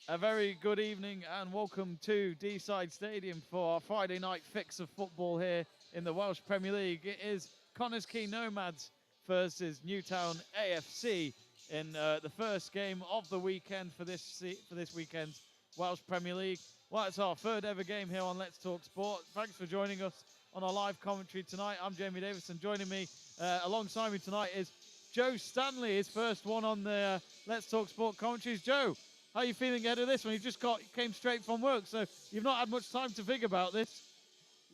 A very good evening and welcome to Deeside Stadium for our Friday night fix of football here in the Welsh Premier League. It is Connah's Quay Nomads versus Newtown AFC in the first game of the weekend for this weekend's Welsh Premier League. Well, it's our third ever game here on Let's Talk Sport. Thanks for joining us on our live commentary tonight. I'm Jamie Davis, and joining me alongside me tonight is Joe Stanley, his first one on the Let's Talk Sport commentaries. Joe, how are you feeling ahead of this one? You just came straight from work, so you've not had much time to think about this.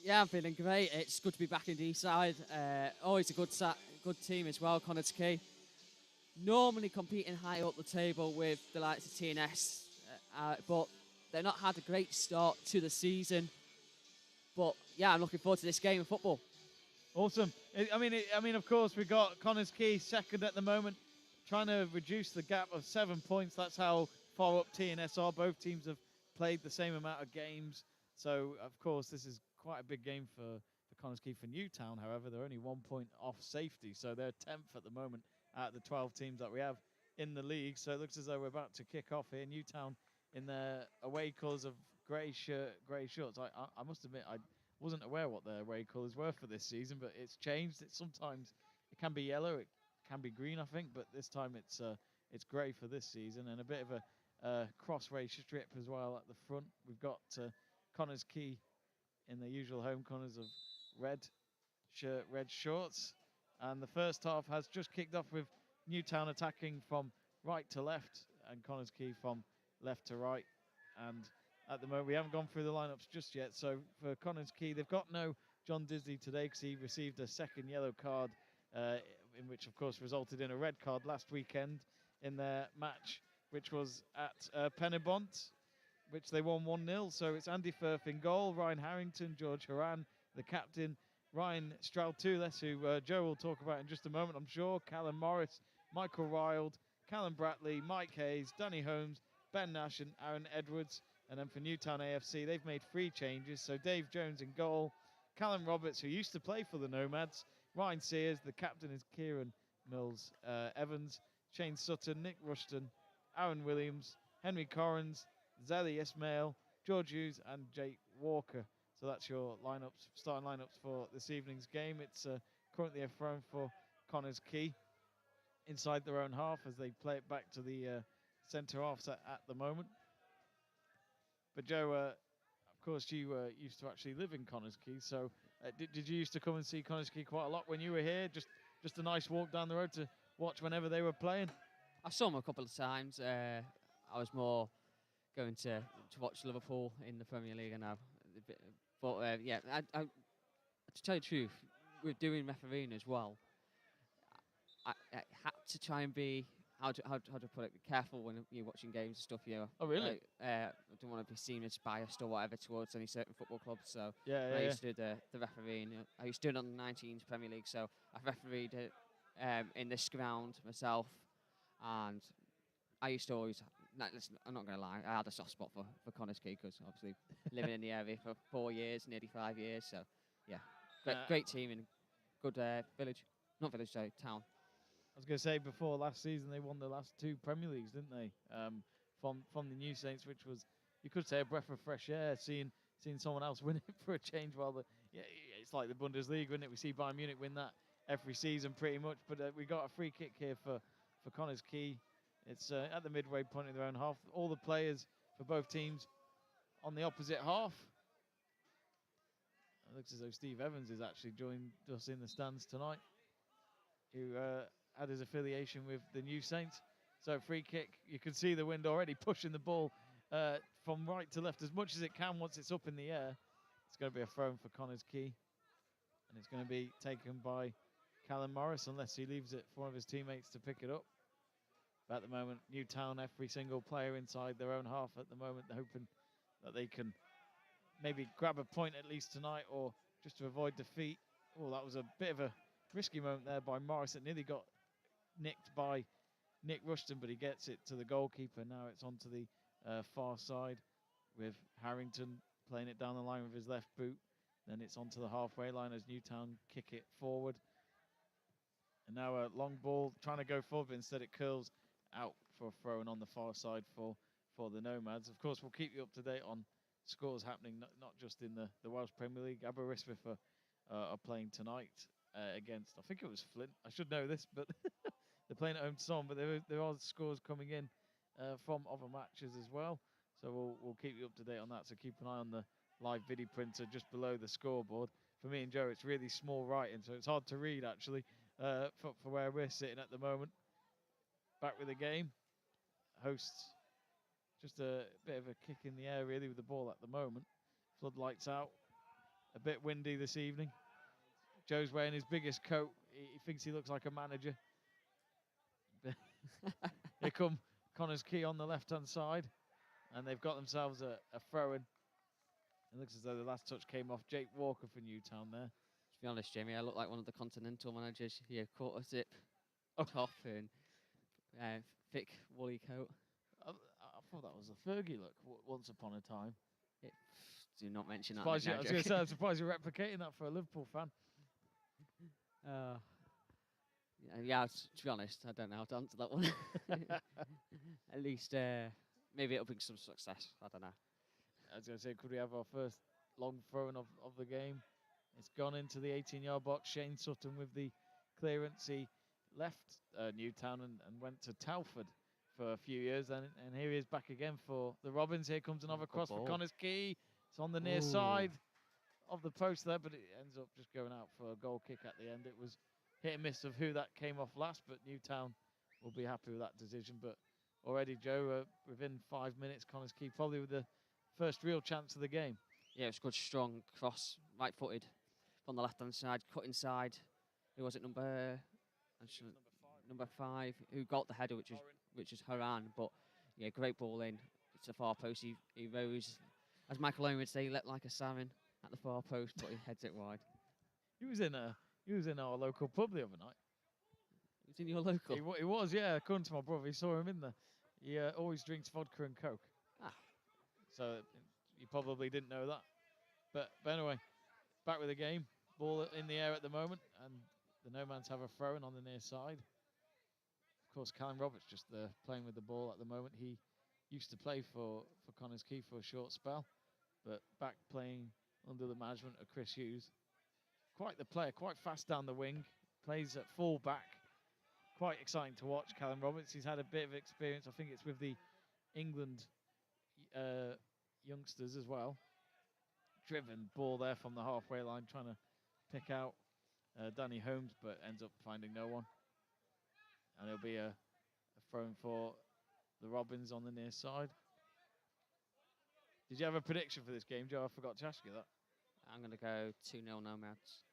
Yeah, I'm feeling great. It's good to be back in Deeside. Always a good team as well, Connah's Quay. Normally competing high up the table with the likes of TNS, but they've not had a great start to the season. But yeah, I'm looking forward to this game of football. Awesome. I mean, of course, we've got Connah's Quay second at the moment, trying to reduce the gap of 7 points. That's how far up TNS are. Both teams have played the same amount of games. So, of course, this is quite a big game for Connah's Quay. For Newtown, however, they're only 1 point off safety. So they're 10th at the moment out of the 12 teams that we have in the league. So it looks as though we're about to kick off here. Newtown in their away colours of grey shorts. I must admit, I wasn't aware what their away colours were for this season, but it's changed. Sometimes it can be yellow, it can be green, I think, but this time it's grey for this season, and a bit of a cross-race strip as well at the front. We've got Connah's Quay in the usual home colours of red shirt, red shorts, and the first half has just kicked off with Newtown attacking from right to left and Connah's Quay from left to right. And at the moment, we haven't gone through the lineups just yet. So for Connah's Quay, they've got no John Disley today because he received a second yellow card, in which, of course, resulted in a red card last weekend in their match, which was at Pennebont, which they won 1-0. So it's Andy Firth in goal, Ryan Harrington, George Horan, the captain, Ryan Stroud-Tules, who Joe will talk about in just a moment, I'm sure, Callum Morris, Michael Riled, Callum Bratley, Mike Hayes, Danny Holmes, Ben Nash and Aaron Edwards. And then for Newtown AFC, they've made 3 changes. So Dave Jones in goal, Callum Roberts, who used to play for the Nomads, Ryan Sears, the captain is Kieran Mills Evans, Shane Sutton, Nick Rushton, Aaron Williams, Henry Corrins, Zeli Ismail, George Hughes and Jake Walker. So that's your starting lineups for this evening's game. It's currently a throw for Connah's Quay inside their own half as they play it back to the centre halves at the moment. But Joe, of course, you used to actually live in Connah's Quay. So did you used to come and see Connah's Quay quite a lot when you were here? Just a nice walk down the road to watch whenever they were playing? I saw them a couple of times. I was more going to watch Liverpool in the Premier League now. But yeah, to tell you the truth, with doing refereeing as well, I had to try and be, how to put it, be careful when you're watching games and stuff. You know. Oh, really? I don't want to be seen as biased or whatever towards any certain football clubs. So Yeah. I used to do the refereeing. I used to do it on the 19s Premier League. So I've refereed it in this ground myself, and I used to always. Listen, I'm not going to lie. I had a soft spot for Connah's Quay because obviously living in the area for 4 years, nearly 5 years. So yeah, great team and good village. Not village, sorry, town. I was going to say, before last season, they won the last 2 Premier Leagues, didn't they? From the New Saints, which was, you could say, a breath of fresh air, seeing someone else win it for a change. It's like the Bundesliga, isn't it? We see Bayern Munich win that every season pretty much. But we got a free kick here for Connah's Quay. It's at the midway point in their own half. All the players for both teams on the opposite half. It looks as though Steve Evans has actually joined us in the stands tonight, who had his affiliation with the New Saints. So free kick, you can see the wind already pushing the ball from right to left as much as it can once it's up in the air. It's going to be a throw for Connah's Quay, and it's going to be taken by Callum Morris unless he leaves it for one of his teammates to pick it up. But at the moment, Newtown, every single player inside their own half at the moment, they're hoping that they can maybe grab a point at least tonight or just to avoid defeat. Oh, that was a bit of a risky moment there by Morris. It nearly got nicked by Nick Rushton, but he gets it to the goalkeeper. Now it's onto the far side with Harrington playing it down the line with his left boot. Then it's onto the halfway line as Newtown kick it forward. And now a long ball trying to go forward, but instead it curls out for a throw and on the far side for for the Nomads. Of course, we'll keep you up to date on scores happening, not just in the Welsh Premier League. Aberystwyth are playing tonight against, I think it was Flint. I should know this, but they're playing at home to Son. But there are scores coming in from other matches as well. So we'll keep you up to date on that. So keep an eye on the live video printer just below the scoreboard. For me and Joe, it's really small writing, so it's hard to read actually for where we're sitting at the moment. Back with the game. Hosts just a bit of a kick in the air really with the ball at the moment. Floodlights out. A bit windy this evening. Joe's wearing his biggest coat. He thinks he looks like a manager. Here come Connah's Quay on the left-hand side. And they've got themselves a throw-in. It looks as though the last touch came off Jake Walker for Newtown there. To be honest, Jamie, I look like one of the continental managers. Yeah, quarter zip, top and thick woolly coat. I thought that was a Fergie look once upon a time. Do not mention that. I was going to say, I'm surprised you're replicating that for a Liverpool fan. Yeah, to be honest, I don't know how to answer that one. At least maybe it'll bring some success. I don't know. I was going to say, could we have our first long throwing of the game? It's gone into the 18-yard box. Shane Sutton with the clearance. He left Newtown and went to Telford for a few years. And here he is back again for the Robins. Here comes another cross for Connah's Quay. It's on the near side of the post there, but it ends up just going out for a goal kick at the end. It was hit and miss of who that came off last, but Newtown will be happy with that decision. But already, Joe, within 5 minutes, Connah's Quay probably with the first real chance of the game. Yeah, it was a good, strong cross, right-footed from the left-hand side, cut inside. Who was it? Number 5, who got the header, which is Haran. But yeah, great ball in. It's a far post. He rose, as Michael Owen would say, he leapt like a salmon at the far post, but he heads it wide. He was in our local pub the other night. He was in your local? He was, yeah. According to my brother, he saw him in there. He always drinks vodka and Coke. So you probably didn't know that. But anyway, back with the game. Ball in the air at the moment, and the Nomads have a throw-in on the near side. Of course, Callum Roberts just playing with the ball at the moment. He used to play for Connah's Quay for a short spell, but back playing under the management of Chris Hughes. Quite the player, quite fast down the wing. Plays at full back. Quite exciting to watch, Callum Roberts. He's had a bit of experience. I think it's with the England youngsters as well. Driven ball there from the halfway line, trying to pick out Danny Holmes, but ends up finding no one. And there'll be a throw-in for the Robins on the near side. Did you have a prediction for this game, Joe? I forgot to ask you that. I'm going to go 2-0 Nomads.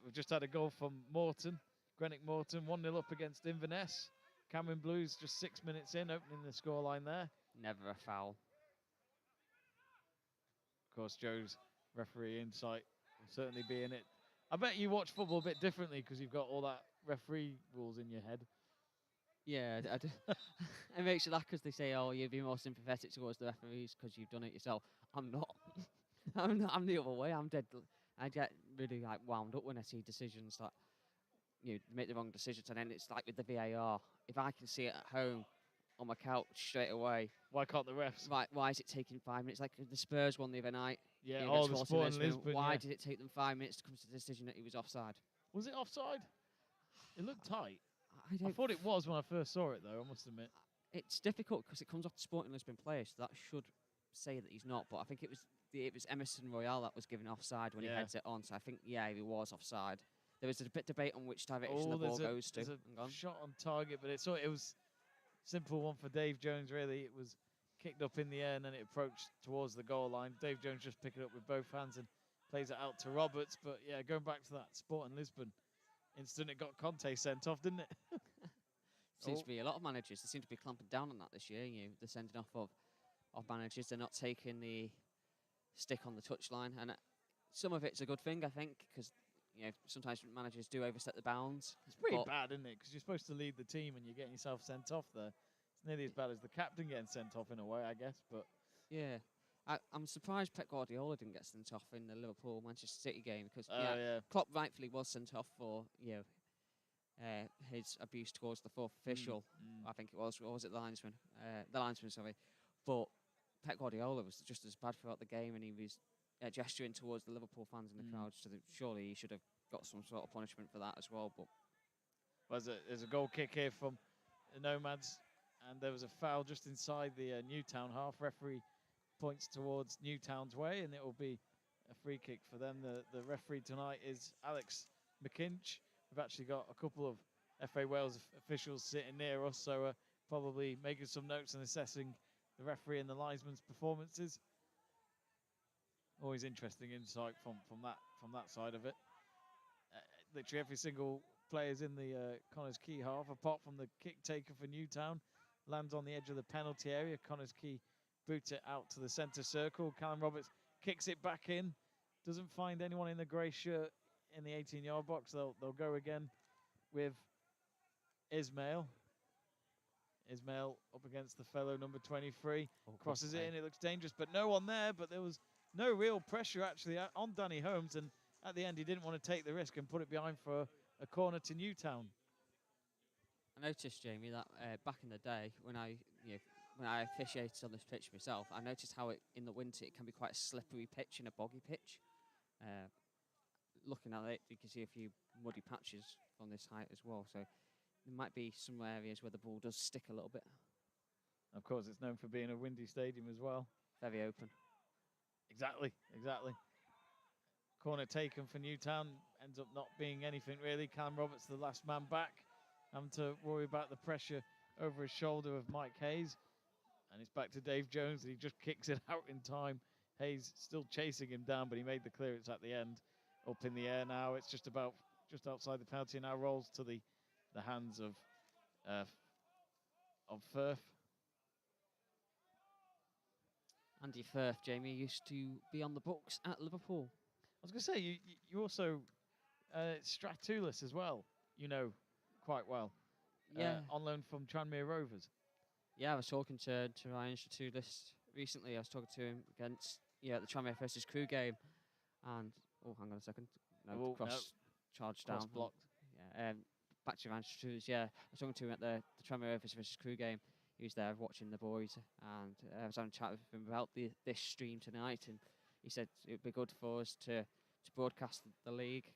We've just had a goal from Morton, Greenock Morton, 1-0 up against Inverness. Cameron Blues just 6 minutes in, opening the scoreline there. Never a foul. Of course, Joe's referee insight will certainly be in it. I bet you watch football a bit differently because you've got all that referee rules in your head. Yeah, I do. It makes you laugh because they say, "Oh, you'd be more sympathetic towards the referees because you've done it yourself." I'm not. I'm the other way. I'm dead. I get really wound up when I see decisions that make the wrong decisions, and then it's like with the VAR. If I can see it at home on my couch straight away, why can't the refs? Right? Why is it taking 5 minutes? Like the Spurs one the other night. Yeah, the Sporting Lisbon. Why did it take them 5 minutes to come to the decision that he was offside? Was it offside? It looked tight. I thought it was when I first saw it, though, I must admit. It's difficult because it comes off the Sporting Lisbon player, so that should say that he's not. But I think it was Emerson Royale that was given offside when he heads it on. So I think, yeah, he was offside. There was a bit debate on which direction the ball goes to. There's a shot on target, but it was simple one for Dave Jones, really. It was kicked up in the air and then it approached towards the goal line. Dave Jones just picked it up with both hands and plays it out to Roberts. But, yeah, going back to that Sporting Lisbon incident, it got Conte sent off, didn't it? Seems to be a lot of managers. They seem to be clamping down on that this year. They're sending off of managers. They're not taking the stick on the touchline. And some of it's a good thing, I think, because sometimes managers do overstep the bounds. It's pretty bad, isn't it? Because you're supposed to lead the team and you're getting yourself sent off there. It's nearly as bad as the captain getting sent off in a way, I guess. But yeah, I'm surprised Pep Guardiola didn't get sent off in the Liverpool-Manchester City game because Klopp rightfully was sent off for his abuse towards the fourth official. I think it was. Or was it the linesman? The linesman, sorry. But Pep Guardiola was just as bad throughout the game, and he was gesturing towards the Liverpool fans in the crowd. So that surely he should have got some sort of punishment for that as well. But there's a goal kick here from the Nomads, and there was a foul just inside the Newtown half. Referee points towards Newtown's way, and it will be a free kick for them. The referee tonight is Alex McInch. We've actually got a couple of FA Wales officials sitting near us, so probably making some notes and assessing the referee and the linesman's performances. Always interesting insight from that side of it. Literally every single player's in the Connah's Quay half, apart from the kick taker for Newtown. Lands on the edge of the penalty area. Connah's Quay boots it out to the centre circle. Callum Roberts kicks it back in. Doesn't find anyone in the grey shirt in the 18-yard box. They'll go again with Ismail. Ismail up against the fellow number 23. Crosses it in. It looks dangerous, but no one there. But there was no real pressure actually on Danny Holmes, and at the end he didn't want to take the risk and put it behind for a corner to Newtown. I noticed, Jamie, that back in the day when I officiated on this pitch myself, I noticed how in the winter it can be quite a slippery pitch and a boggy pitch. Looking at it, you can see a few muddy patches on this height as well. So there might be some areas where the ball does stick a little bit. Of course, it's known for being a windy stadium as well. Very open. Exactly. Corner taken for Newtown, ends up not being anything really. Callum Roberts, the last man back, having to worry about the pressure over his shoulder of Mike Hayes. And it's back to Dave Jones, and he just kicks it out in time. Hayes still chasing him down, but he made the clearance at the end. Up in the air now, it's just outside the penalty, now rolls to the hands of Firth. Andy Firth, Jamie, used to be on the books at Liverpool. I was going to say, you also Stratulis as well, quite well. Yeah. On loan from Tranmere Rovers. Yeah, I was talking to Ryan Stratulis recently. I was talking to him against the Tranmere versus Crew game, and hang on a second, charged down, blocked. Yeah, back to Ryan Stratulis. Yeah, I was talking to him at the Tranmere Rovers versus Crew game. He was there watching the boys, and I was having a chat with him about this stream tonight, and he said it would be good for us to broadcast the league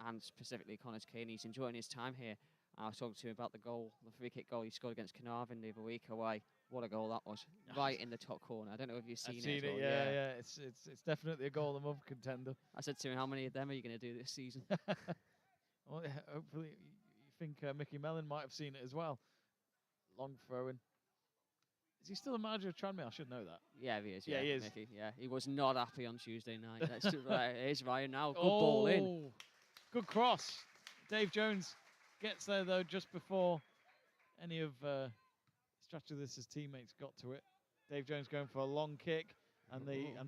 and specifically Connah's Quay. He's enjoying his time here. I was talking to him about the free kick goal he scored against Connah the other week away. What a goal that was! Right in the top corner. I don't know if you've seen it. Well. Yeah. It's definitely a goal of the month contender. I said to him, how many of them are you going to do this season? Well, yeah, hopefully, you think Mickey Mellon might have seen it as well. Long throw-in. Is he still a manager of Tranmere? I should know that. Yeah, he is. Yeah, he is. Mickey, yeah, he was not happy on Tuesday night. That's just right. Here's Ryan now. Good ball in. Good cross. Dave Jones gets there though just before any of Stratulis' teammates got to it. Dave Jones going for a long kick, and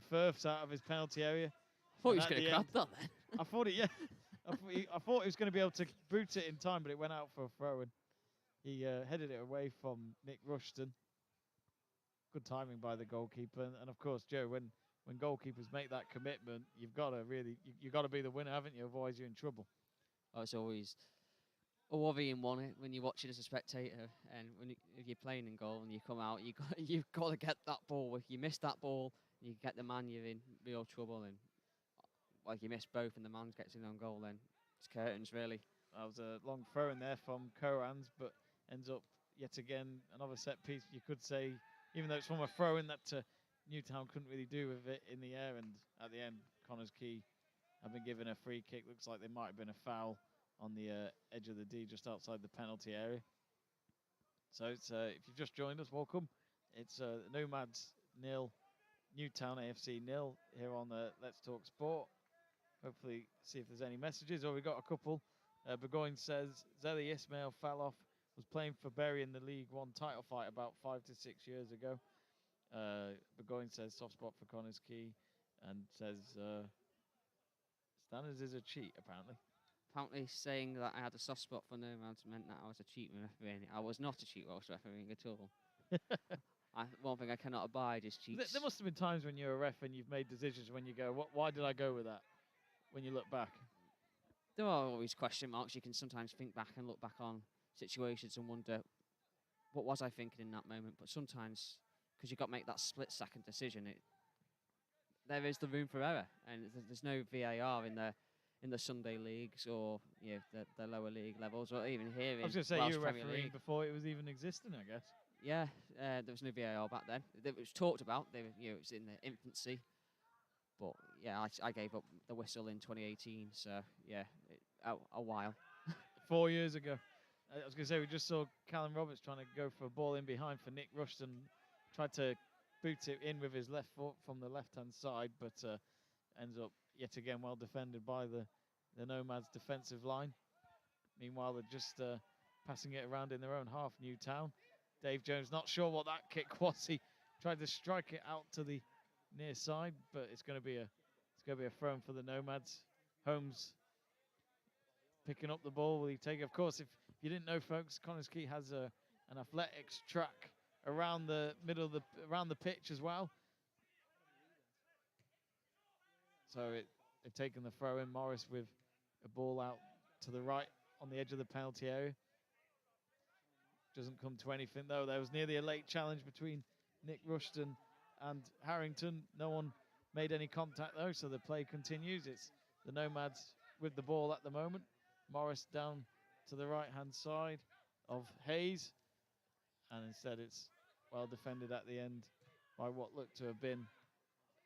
Firth's out of his penalty area. I thought he was going to grab that then. I thought it. Yeah, I thought he was going to be able to boot it in time, but it went out for a throw-in. He headed it away from Nick Rushton. Good timing by the goalkeeper, and of course, Joe, when goalkeepers make that commitment, you've got to you've got to be the winner, haven't you? Otherwise, you're in trouble. Oh, it's always a worrying one when you're watching as a spectator, and if you're playing in goal and you come out, you've got to get that ball. If you miss that ball, you get the man, you're in real trouble. And if you miss both and the man gets in on goal, then it's curtains really. That was a long throw in there from Coans, but ends up yet again another set piece. You could say, even though it's from a throw-in, that Newtown couldn't really do with it in the air, and at the end, Connah's Quay have been given a free kick. Looks like there might have been a foul on the edge of the D just outside the penalty area. So it's if you've just joined us, welcome. It's Nomads 0, Newtown AFC 0 here on Let's Talk Sport. Hopefully see if there's any messages, or we got a couple. Burgoyne says, Zeli Ismail fell off, was playing for Bury in the League One title fight about 5 to 6 years ago. Burgoyne says soft spot for Connah's Quay, and says Stanners is a cheat, apparently. Apparently saying that I had a soft spot for Nomads meant that I was a cheat refereeing. I was not a cheat Welsh refereeing at all. One thing I cannot abide is cheats. There must have been times when you're a ref and you've made decisions when you go, why did I go with that? When you look back. there are always question marks. You can sometimes think back and look back on situations and wonder, what was I thinking in that moment? But sometimes, because you've got to make that split-second decision, there is the room for error, and there's no VAR in the Sunday leagues or the lower league levels, or even here in I was going to say, Welsh you were Premier refereeing League. before it was even existing, I guess. Yeah, there was no VAR back then. It was talked about. It was in the infancy. But yeah, I gave up the whistle in 2018. So yeah, a while. 4 years ago. I was going to say, we just saw Callum Roberts trying to go for a ball in behind for Nick Rushton. Tried to boot it in with his left foot from the left-hand side, but ends up yet again well defended by the Nomads defensive line. Meanwhile, they're just passing it around in their own half, Newtown. Dave Jones not sure what that kick was. He tried to strike it out to the near side, but it's going to be a throw in for the Nomads. Holmes picking up the ball. Will he take it? Of course, if you didn't know, folks, Quay has an athletics track around the middle of around the pitch as well. So they've taken the throw in. Morris with a ball out to the right on the edge of the penalty area. Doesn't come to anything though. There was nearly a late challenge between Nick Rushton and Harrington. No one made any contact though, so the play continues. It's the Nomads with the ball at the moment. Morris down to the right-hand side of Hayes. And instead it's well defended at the end by what looked to have been,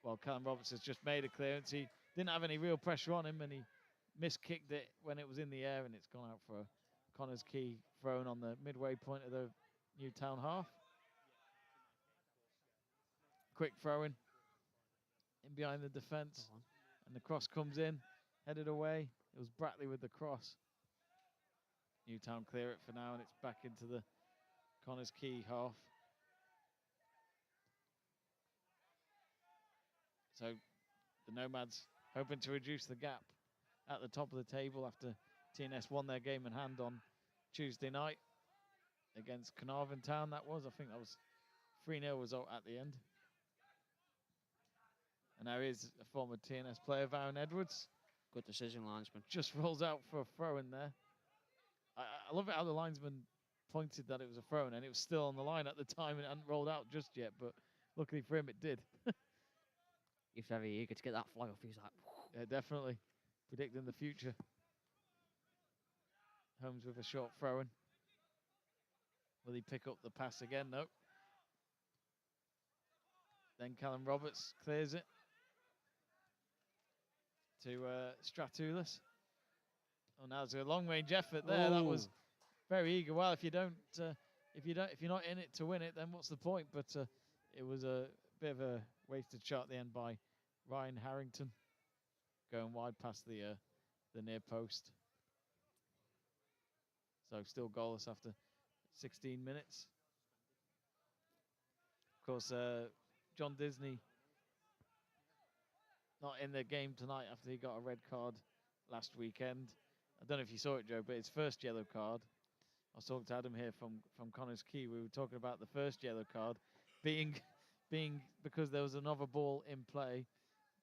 well, Callum Roberts has just made a clearance. He didn't have any real pressure on him, and he miskicked it when it was in the air, and it's gone out for a Connah's Quay thrown on the midway point of the Newtown half. Quick throw in behind the defence, and the cross comes in, headed away. It was Bratley with the cross. Newtown clear it for now, and it's back into the Connah's Quay half. So the Nomads hoping to reduce the gap at the top of the table after TNS won their game in hand on Tuesday night against Carnarvon Town. That was, I think that was 3-0 result at the end. And there is a former TNS player, Varun Edwards. Good decision, linesman. Just rolls out for a throw in there. I love it how the linesman pointed that it was a throw in, and it was still on the line at the time and it hadn't rolled out just yet, but luckily for him it did. He's very eager to get that flag off. He's like, yeah, definitely predicting the future. Holmes with a short throw in. Will he pick up the pass again? No. Then Callum Roberts clears it to Stratoulis. Oh, now there's a long-range effort there. Ooh. That was very eager. Well, if you're not in it to win it, then what's the point? But it was a bit of a wasted shot at the end by Ryan Harrington, going wide past the near post. So still goalless after 16 minutes. Of course, John Disney not in the game tonight after he got a red card last weekend. I don't know if you saw it, Joe, but his first yellow card. I was talking to Adam here from Connah's Quay. We were talking about the first yellow card being because there was another ball in play.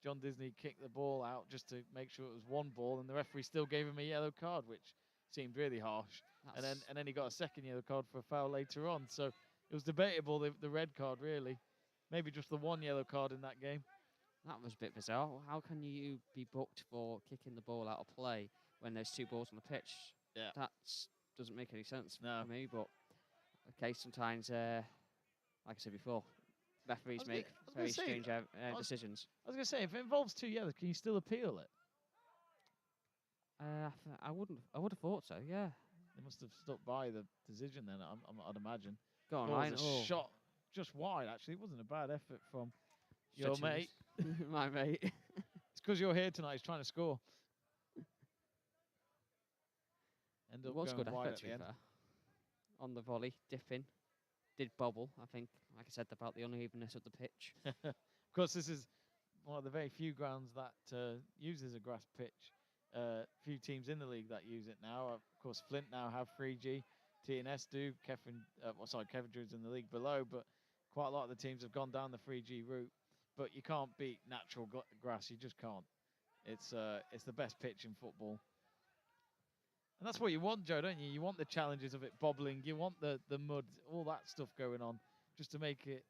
John Disney kicked the ball out just to make sure it was one ball, and the referee still gave him a yellow card, which seemed really harsh. And then he got a second yellow card for a foul later on. So it was debatable, the red card, really. Maybe just the one yellow card in that game. that was a bit bizarre. How can you be booked for kicking the ball out of play when there's two balls on the pitch? Yeah. That doesn't make any sense No. for me, but okay, sometimes, like I said before, referees make very strange decisions. I was going to say, if it involves two yellows, can you still appeal it? I would have thought so, yeah. They must have stuck by the decision then, I'd imagine. Go on, It Ryan. was a shot just wide, actually. It wasn't a bad effort from your Stretches. mate. My mate. It's because you're here tonight. He's trying to score. End It up was going good wide effort, at to the be end. fair. On the volley, dipping. Did bobble, I think, like I said, about the unevenness of the pitch. Of course, this is one of the very few grounds that uses a grass pitch. Few teams in the league that use it now. Of course, Flint now have 3G. TNS do. Coventry's in the league below, but quite a lot of the teams have gone down the 3G route. But you can't beat natural grass. You just can't. It's the best pitch in football. And that's what you want, Joe, don't you? You want the challenges of it bobbling. You want the mud, all that stuff going on, just to make it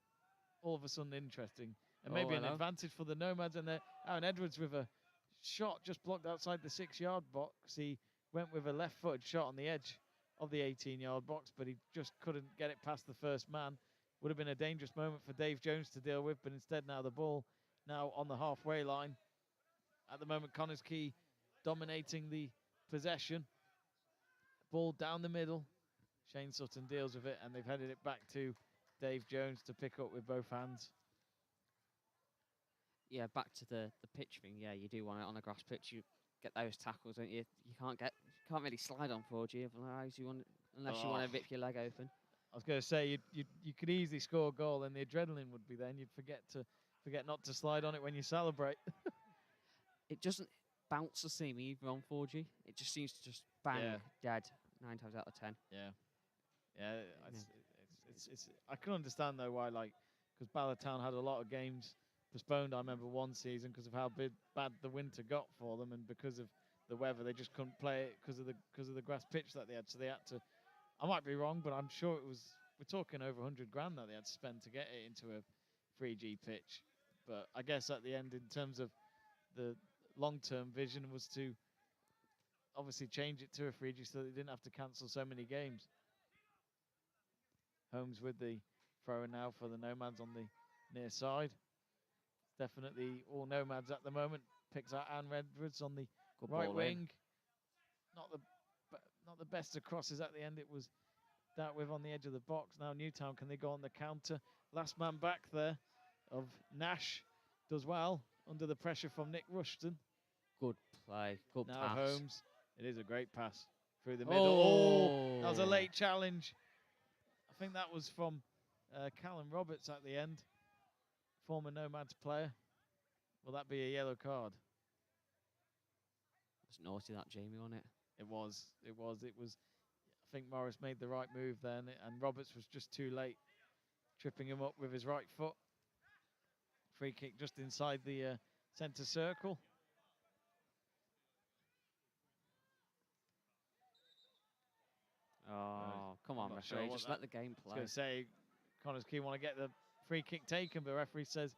all of a sudden interesting. And maybe an advantage for the Nomads. And Aaron Edwards with a shot just blocked outside the 6-yard box. He went with a left-footed shot on the edge of the 18-yard box, but he just couldn't get it past the first man. Would have been a dangerous moment for Dave Jones to deal with, but instead now the ball now on the halfway line. At the moment, Connah's Quay dominating the possession. Ball down the middle. Shane Sutton deals with it, and they've headed it back to Dave Jones to pick up with both hands. Yeah, back to the pitch thing. Yeah, you do want it on a grass pitch. You get those tackles, don't you? You can't really slide on 4G unless you want to rip your leg open. I was going to say you could easily score a goal, and the adrenaline would be then. You'd forget not to slide on it when you celebrate. It doesn't bounce the same either on 4G. It just seems to just bang dead 9 times out of 10. Yeah. It's I can understand though why, like, because Ballatown had a lot of games postponed. I remember one season because of how bad the winter got for them, and because of the weather, they just couldn't play it because of the grass pitch that they had. So they had to. I might be wrong, but I'm sure it was. We're talking over 100 grand that they had to spend to get it into a 3G pitch. But I guess at the end, in terms of the long-term vision, was to obviously change it to a 3G so they didn't have to cancel so many games. Holmes with the throw now for the Nomads on the near side. Definitely all Nomads at the moment. Picks out Aaron Edwards on the right wing. Not the best of crosses at the end. It was dealt with on the edge of the box. Now Newtown, can they go on the counter? Last man back there of Nash does well under the pressure from Nick Rushton. Good play. Good now pass. Holmes. It is a great pass through the middle. Oh, that was a late challenge. I think that was from Callum Roberts at the end. Former Nomads player. Will that be a yellow card? It's naughty, that, Jamie, wasn't it? It was. I think Morris made the right move then, and Roberts was just too late, tripping him up with his right foot. Free kick just inside the centre circle. Oh, come on, referee. Just let the game play. I was going to say, Connah's Quay want to get the free kick taken, but the referee says,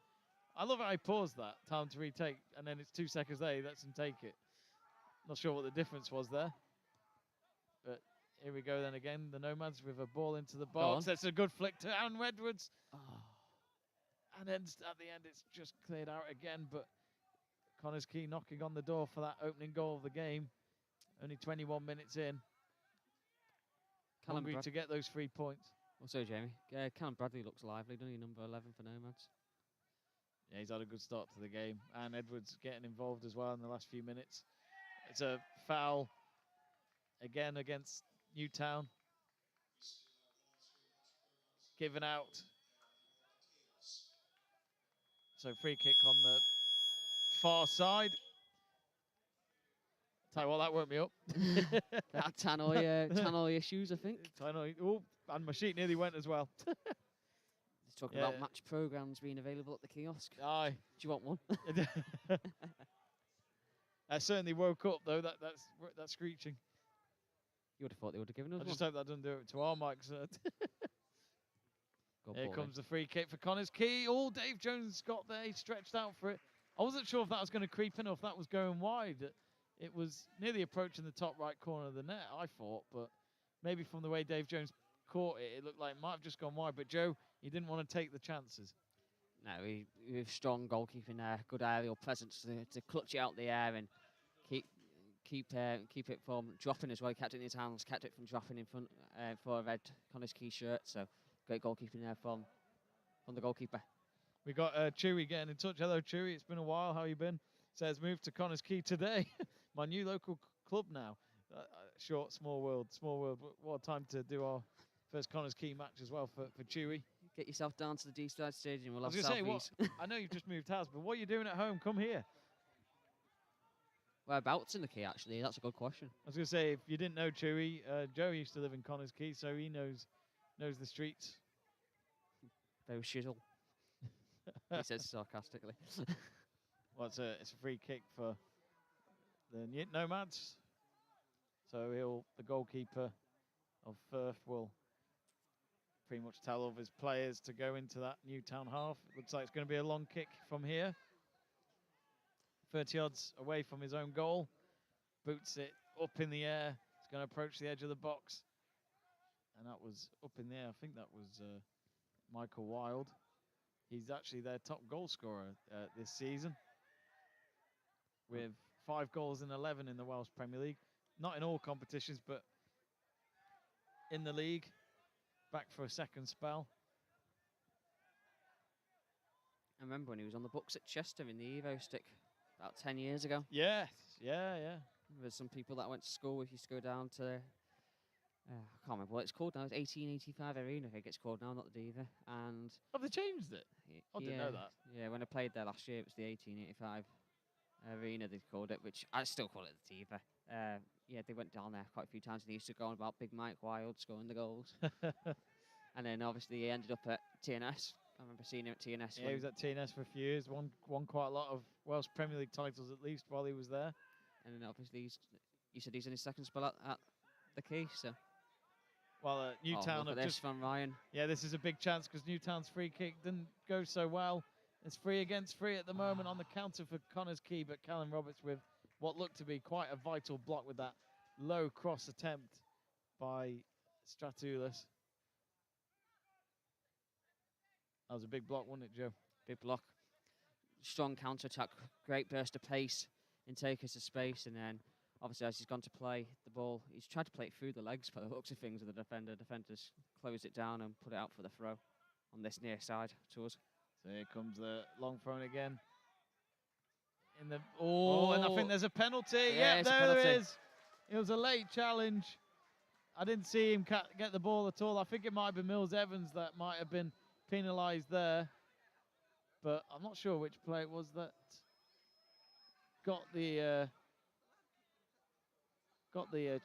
I love how he paused that, time to retake, and then it's 2 seconds later, he lets him take it. Not sure what the difference was there. But here we go then again, the Nomads with a ball into the box. That's a good flick to Aaron Edwards. Oh. And then at the end, it's just cleared out again, but Connah's Quay knocking on the door for that opening goal of the game. Only 21 minutes in. Hungry to get those 3 points. Also, Jamie, Callum Bradley looks lively, doesn't he? Number 11 for Nomads. Yeah, he's had a good start to the game. And Edwards getting involved as well in the last few minutes. It's a foul again against Newtown. Given out. So free kick on the far side. Tell you what, that woke me up. That Tannoy issues, I think. Tannoy, oh, and my sheet nearly went as well. He's talking about match programmes being available at the kiosk. Aye. Do you want one? I certainly woke up though. That's screeching. You would have thought they would have given us I one. just hope that doesn't do it to our mics. Here comes the free kick for Connah's Quay. Oh, Dave Jones got there. He stretched out for it. I wasn't sure if that was going to creep in or if that was going wide. It was nearly approaching the top right corner of the net, I thought, but maybe from the way Dave Jones caught it, it looked like it might have just gone wide. But Joe, he didn't want to take the chances. No, he with strong goalkeeping there, good aerial presence to clutch it out the air and keep it from dropping as well. He kept it in his hands, kept it from dropping in front for a red Connah's Quay shirt. So great goalkeeping there from the goalkeeper. We got Chewy getting in touch. Hello, Chewy. It's been a while. How you been? Says moved to Connah's Quay today. My new local club now. Short, small world. What a time to do our first Connah's Quay match as well for Chewy. Get yourself down to the Deeside Stadium. We'll have selfies. I know you've just moved house, but what are you doing at home? Come here. Whereabouts in the Quay, actually? That's a good question. I was going to say, if you didn't know Chewy, Joe used to live in Connah's Quay, so he knows the streets. Very shizzle. He says sarcastically. Well, it's a free kick for the Nomads. So the goalkeeper of Firth will pretty much tell all of his players to go into that Newtown half. It looks like it's going to be a long kick from here. 30 yards away from his own goal. Boots it up in the air. It's going to approach the edge of the box. And that was up in the air. I think that was Michael Wilde. He's actually their top goal scorer this season, with 5 goals in 11 in the Welsh Premier League. Not in all competitions, but in the league. Back for a second spell. I remember when he was on the books at Chester in the Evo stick about 10 years ago. Yes, yeah. There's some people that I went to school with used to go down to, I can't remember what it's called now. It's 1885 Arena, I think it's called now, not the Diva. And have they changed it? I didn't know that. Yeah, when I played there last year, it was the 1885 Arena they called it, which I still call it the Diva. Yeah, they went down there quite a few times and they used to go on about Big Mike Wilde scoring the goals. And then obviously he ended up at TNS. I remember seeing him at TNS. Yeah, he was at TNS for a few years. Won quite a lot of Welsh Premier League titles at least while he was there. And then obviously you said he's in his second spell at the Quay, so. Well, Newtown look at this from Ryan. Yeah, this is a big chance because Newtown's free kick didn't go so well. It's 3 against 3 at the moment on the counter for Connah's Quay, but Callum Roberts with what looked to be quite a vital block with that low cross attempt by Stratoulis. That was a big block, wasn't it, Joe? Big block. Strong counter-attack. Great burst of pace in takers of space. And then, obviously, as he's gone to play the ball, he's tried to play it through the legs by the looks of things of the defender. Defenders closed it down and put it out for the throw on this near side to us. So here comes the long throw again. In the and I think there's a penalty. Yeah, there it is. It was a late challenge. I didn't see him get the ball at all. I think it might have been Mills Evans that might have been penalised there, but I'm not sure which player it was that got the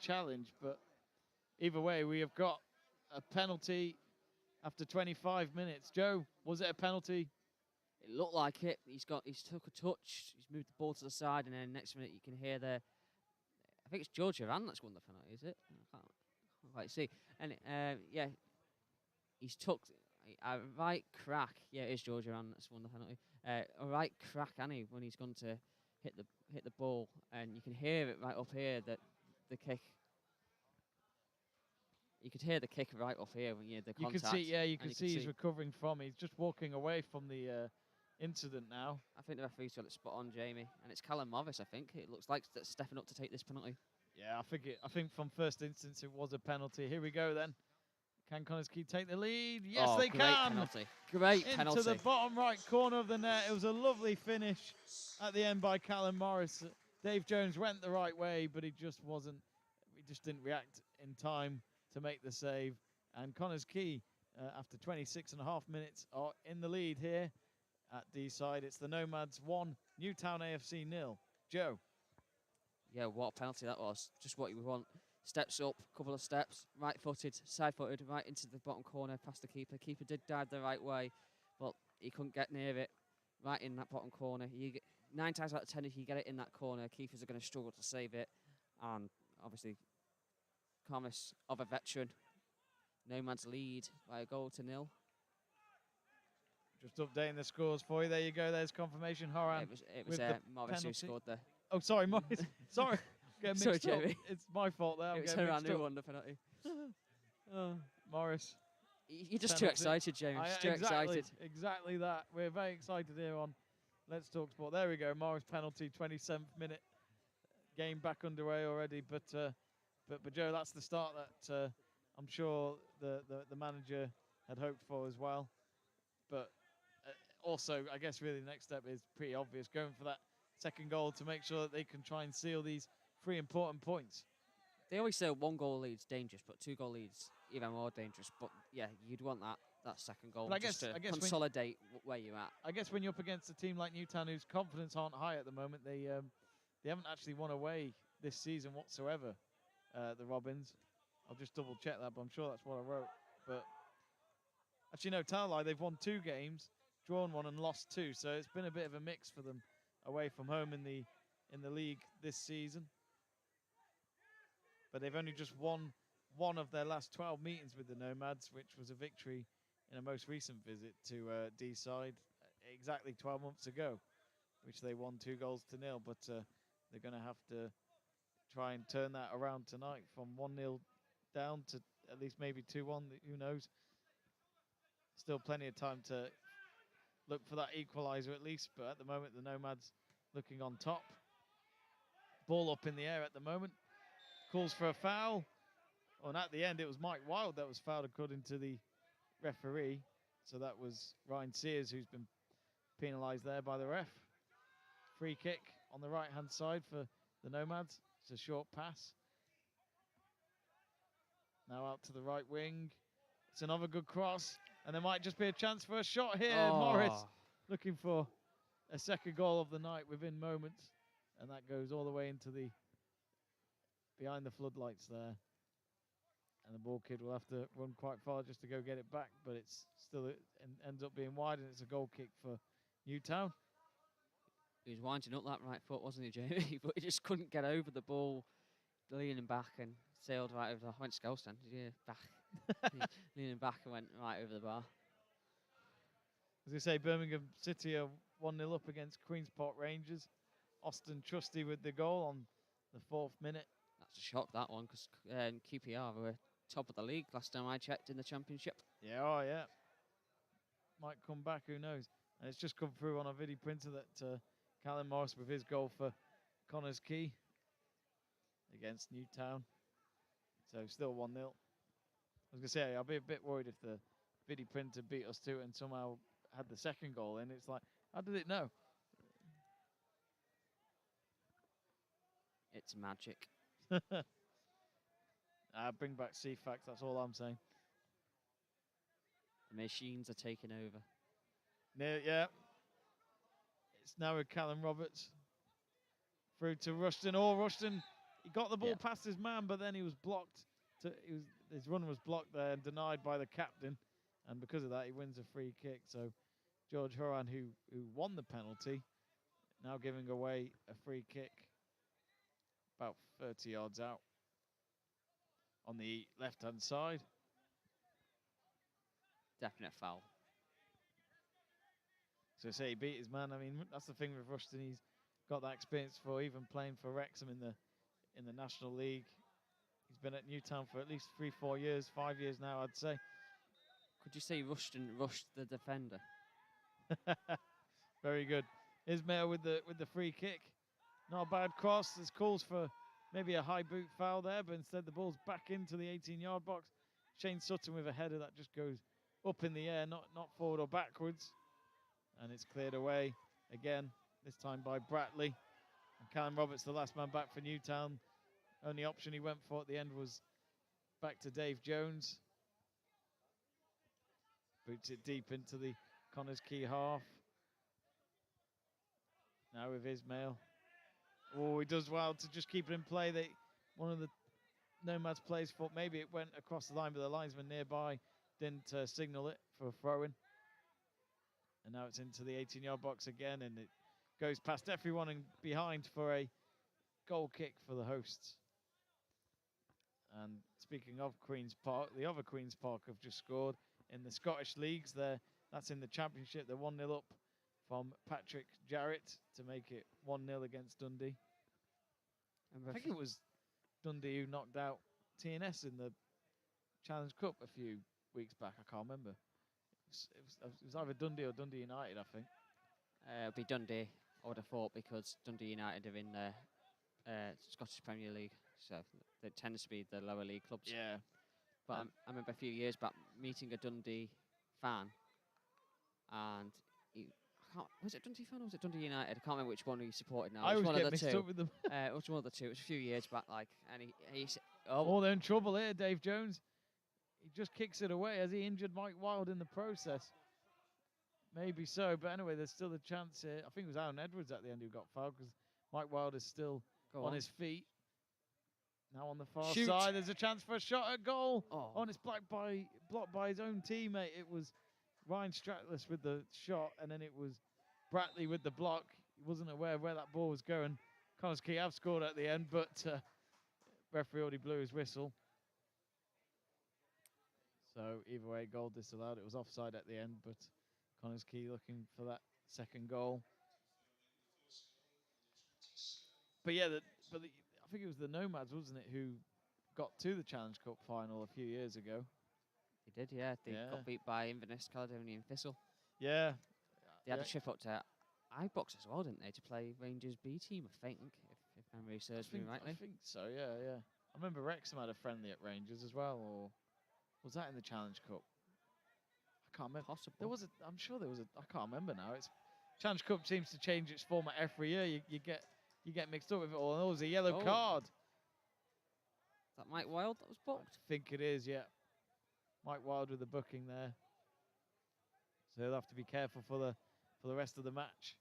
challenge. But either way, we have got a penalty after 25 minutes. Joe, was it a penalty? It looked like it. He's took a touch. He's moved the ball to the side, and then next minute you can hear I think it's George Iran that's won the penalty, is it? I can't quite see. And yeah, he's took a right crack. Yeah, it is George Iran that's won the penalty. A right crack, Annie, when he's gone to hit the ball, and you can hear it right up here that the kick. You could hear the kick right up here when you had the contact. You can see, yeah, you can see he's recovering from. He's just walking away from the incident now. I think the referee's got it spot on, Jamie, and it's Callum Morris. I think it looks like that's stepping up to take this penalty. Yeah, I think from first instance it was a penalty. Here we go then. Can Connah's Quay take the lead? Yes, they can. Penalty. Great penalty. Into the bottom right corner of the net. It was a lovely finish at the end by Callum Morris. Dave Jones went the right way, but he just didn't react in time to make the save. And Connah's Quay, after 26.5 minutes, are in the lead here at Deeside. It's the Nomads 1, Newtown AFC 0. Joe. Yeah, what a penalty that was. Just what you would want. Steps up, couple of steps, right-footed, side-footed, right into the bottom corner, past the keeper. Keeper did dive the right way, but he couldn't get near it. Right in that bottom corner. 9 times out of 10, if you get it in that corner, keepers are going to struggle to save it. And obviously, Thomas of a veteran. Nomads lead by a goal to 0. Just updating the scores for you. There you go. There's confirmation. Horan. It was Morris who scored there. Oh, sorry, Morris. Sorry. Sorry, Jamie. It's my fault there. It was Horan who won the penalty. Morris. You're just too excited, Jamie. Just too excited. Exactly that. We're very excited here on Let's Talk Sport. There we go. Morris penalty, 27th minute. Game back underway already. But Joe, that's the start that I'm sure the manager had hoped for as well. But also, I guess really the next step is pretty obvious. Going for that second goal to make sure that they can try and seal these 3 important points. They always say 1 goal lead's dangerous, but 2 goal leads even more dangerous. But yeah, you'd want that second goal just to consolidate where you're at. I guess when you're up against a team like Newtown, whose confidence aren't high at the moment, they haven't actually won away this season whatsoever. The Robins. I'll just double check that, but I'm sure that's what I wrote. But actually, no, tell a lie. They've won 2 games, drawn 1, and lost 2. So it's been a bit of a mix for them away from home in the league this season. but they've only just won one of their last 12 meetings with the Nomads, which was a victory in a most recent visit to Deeside exactly 12 months ago, which they won 2-0. But they're going to have to try and turn that around tonight from 1-0 down to at least maybe 2-1. Who knows? Still plenty of time to look for that equaliser at least, but at the moment the Nomads looking on top. Ball up in the air at the moment. Calls for a foul. And at the end it was Mike Wild that was fouled according to the referee. So that was Ryan Sears who's been penalised there by the ref. Free kick on the right hand side for the Nomads. It's a short pass. Now out to the right wing. It's another good cross. And there might just be a chance for a shot here. Oh. Morris looking for a second goal of the night within moments. And that goes all the way into the behind the floodlights there. And the ball kid will have to run quite far just to go get it back. But it's still, it ends up being wide, and it's a goal kick for Newtown. He was winding up that right foot, wasn't he, Jamie? But he just couldn't get over the ball, leaning back and sailed right over. I went to goal stand, yeah, back. Leaning back and went right over the bar. As I say, Birmingham City are 1-0 up against Queen's Park Rangers. Austin Trusty with the goal on the 4th minute. That's a shock, that one, because QPR were top of the league last time I checked in the Championship. Yeah, oh yeah. Might come back, who knows? And it's just come through on a video printer that Callum Morris with his goal for Connah's Quay against Newtown. So still 1-0. I was going to say, I'll be a bit worried if the video printer beat us to it and somehow had the second goal in. It's like, how did it know? It's magic. Bring back CFAX, that's all I'm saying. The machines are taking over. Yeah. It's now with Callum Roberts. Through to Rushton. Oh, Rushton, he got the ball past his man, but then he was blocked. His run was blocked there and denied by the captain. And because of that, he wins a free kick. So George Horan, who won the penalty, now giving away a free kick about 30 yards out on the left-hand side. Definite foul. So say he beat his man. I mean, that's the thing with Rushton. He's got that experience for even playing for Wrexham in the National League. He's been at Newtown for at least 3-4 years, 5 years now, I'd say. Could you say Rushton rushed the defender? Very good. Ismail with the free kick. Not a bad cross. There's calls for maybe a high boot foul there, but instead the ball's back into the 18-yard box. Shane Sutton with a header that just goes up in the air, not forward or backwards. And it's cleared away again, this time by Bratley. And Callum Roberts, the last man back for Newtown. Only option he went for at the end was back to Dave Jones. Boots it deep into the Connah's Quay half. Now with Ismail. Oh, he does well to just keep it in play. One of the Nomads players thought maybe it went across the line, but the linesman nearby didn't signal it for a throw-in. And now it's into the 18-yard box again, and it goes past everyone and behind for a goal kick for the hosts. And speaking of Queen's Park, the other Queen's Park have just scored in the Scottish leagues. That's in the Championship. They're 1-0 up from Patrick Jarrett to make it 1-0 against Dundee. I think it was Dundee who knocked out TNS in the Challenge Cup a few weeks back. I can't remember. It was either Dundee or Dundee United, I think. It'll be Dundee, I would have thought, because Dundee United are in the Scottish Premier League, so it tends to be the lower league clubs. Yeah. But I remember a few years back meeting a Dundee fan, and was it Dundee fan or was it Dundee United? I can't remember which one he supported now. I it was always one get of the mixed two. up with them. It was one of the two. It was a few years back, and he said, Oh, they're in trouble here, Dave Jones. He just kicks it away. Has he injured Mike Wild in the process? Maybe so, but anyway, there's still a chance here. I think it was Aaron Edwards at the end who got fouled because Mike Wild is still on his feet. Now on the far side, there's a chance for a shot at goal. Oh, and it's blocked by his own teammate. It was Ryan Stratlis with the shot, and then it was Bratley with the block. He wasn't aware of where that ball was going. Connah's Quay have scored at the end, but referee already blew his whistle. So either way, goal disallowed. It was offside at the end, but Connah's Quay looking for that second goal. But yeah, I think it was the Nomads, wasn't it, who got to the Challenge Cup final a few years ago. They did, yeah. They got beat by Inverness, Caledonian Thistle. Yeah. They had a trip up to iBox as well, didn't they, to play Rangers B team, I think, if memory serves me rightly. I think so, yeah. I remember Wrexham had a friendly at Rangers as well, or was that in the Challenge Cup? I can't remember. Possible. I'm sure there was a. I can't remember now. Challenge Cup seems to change its format every year. You get mixed up with it all. And there was a yellow card. Is that Mike Wild that was booked? I think it is, yeah. Mike Wild with the booking there. So he'll have to be careful for the rest of the match.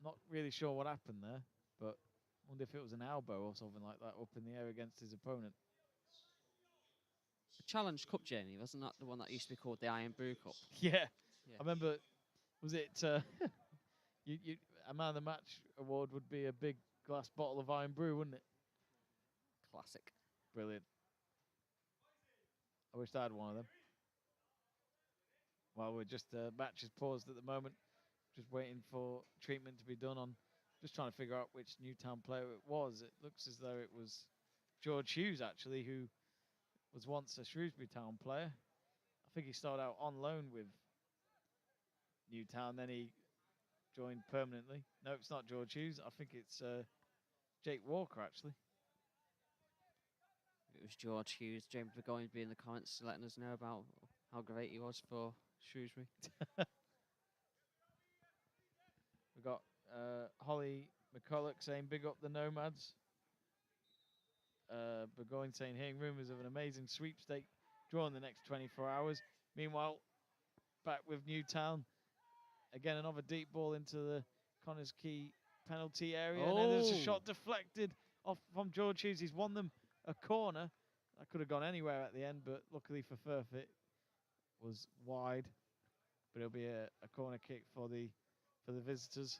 Not really sure what happened there, but I wonder if it was an elbow or something like that up in the air against his opponent. The Challenge Cup, Jamie, wasn't that the one that used to be called the Iron Brew Cup? Yeah. I remember, was it a man of the match award would be a big glass bottle of Iron Brew, wouldn't it? Classic. Brilliant. I wish I had one of them. Well, we're just, match is paused at the moment. Just waiting for treatment to be done on, just trying to figure out which Newtown player it was. It looks as though it was George Hughes, actually, who was once a Shrewsbury Town player. I think he started out on loan with Newtown, then he joined permanently. No, it's not George Hughes. I think it's Jake Walker, actually. It was George Hughes. James Burgoyne be in the comments letting us know about how great he was for Shrewsbury. We've got Holly McCulloch saying, big up the Nomads. Burgoyne saying, hearing rumours of an amazing sweepstake draw in the next 24 hours. Meanwhile, back with Newtown. Again, another deep ball into the Connah's Quay penalty area. And then there's a shot deflected off from George Hughes. He's won them a corner. That could have gone anywhere at the end, but luckily for Firth, it was wide. But it'll be a corner kick for the visitors.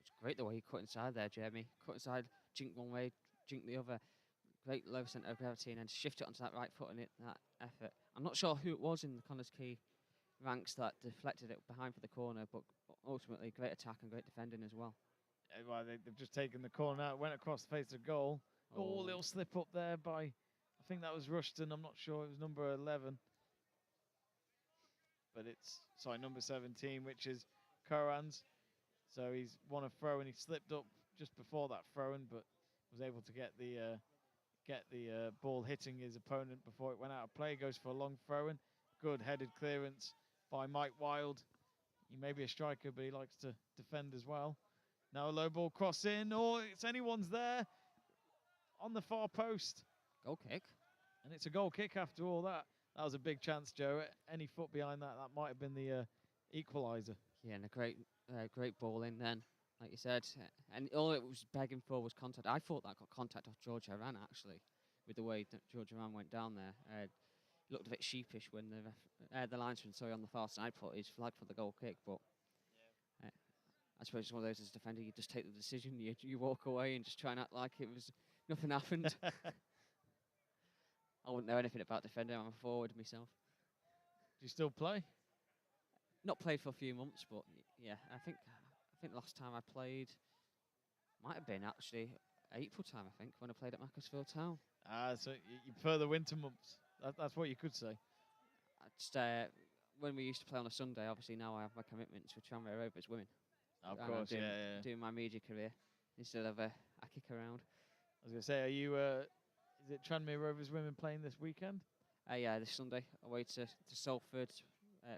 It's great the way he cut inside there, Jeremy. Cut inside, jink one way, jink the other. Great low centre of gravity, and then shift it onto that right foot and that effort. I'm not sure who it was in the Connah's Quay ranks that deflected it behind for the corner, but ultimately great attack and great defending as well. Well, they've just taken the corner out, went across the face of goal. Oh, little slip up there by, I think that was Rushton. I'm not sure. It was number 11. But it's, sorry, number 17, which is Curran's. So he's won a throw and he slipped up just before that throw-in, but was able to get the ball hitting his opponent before it went out of play. Goes for a long throw-in. Good headed clearance by Mike Wild. He may be a striker, but he likes to defend as well. Now a low ball cross in. Oh, it's anyone's there on the far post. Goal kick. And it's a goal kick after all that. That was a big chance, Joe. Any foot behind that, that might have been the equaliser. Yeah, and a great ball in then, like you said. And all it was begging for was contact. I thought that got contact off George Haran, actually, with the way that George Haran went down there. Looked a bit sheepish when the linesman, on the far side, put his flag for the goal kick. But I suppose it's one of those as a defender, you just take the decision, you walk away and just try and act like it was nothing happened. I wouldn't know anything about defending. I'm a forward myself. Do you still play? Not played for a few months, but yeah, I think last time I played might have been actually April time. I think when I played at Macclesfield Town. So you prefer the winter months. That's what you could say. Just, when we used to play on a Sunday, obviously now I have my commitments with Tranmere Rovers women. Of course, doing my media career instead of a kick around. I was going to say, are you? Is it Tranmere Rovers women playing this weekend? Yeah, this Sunday away to Salford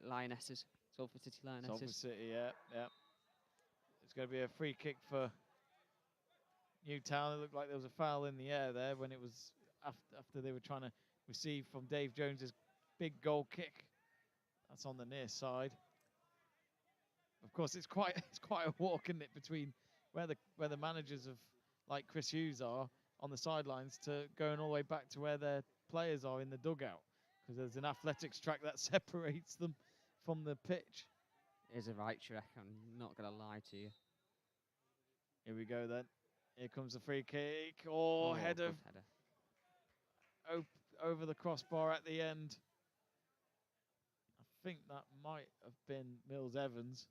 Lionesses, Salford City Lionesses. Salford City, yeah. It's going to be a free kick for Newtown. It looked like there was a foul in the air there when it was after they were trying to receive from Dave Jones's big goal kick. That's on the near side. Of course, it's quite a walk, isn't it, between where the managers of like Chris Hughes are on the sidelines to going all the way back to where their players are in the dugout, because there's an athletics track that separates them from the pitch. It is a right track, I'm not going to lie to you. Here we go then. Here comes the free kick. Oh, header, good header. over the crossbar at the end. I think that might have been Mills Evans,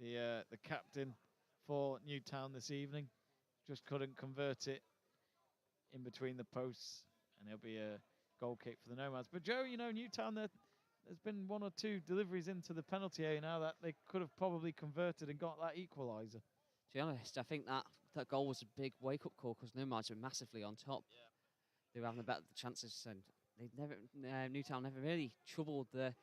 the captain for Newtown this evening. Just couldn't convert it in between the posts, and it'll be a goal kick for the Nomads. But Joe, you know, Newtown, there's been 1 or 2 deliveries into the penalty area now that they could have probably converted and got that equaliser. To be honest, I think that goal was a big wake-up call because Nomads were massively on top. Yeah. They were having the better chances, and Newtown never really troubled the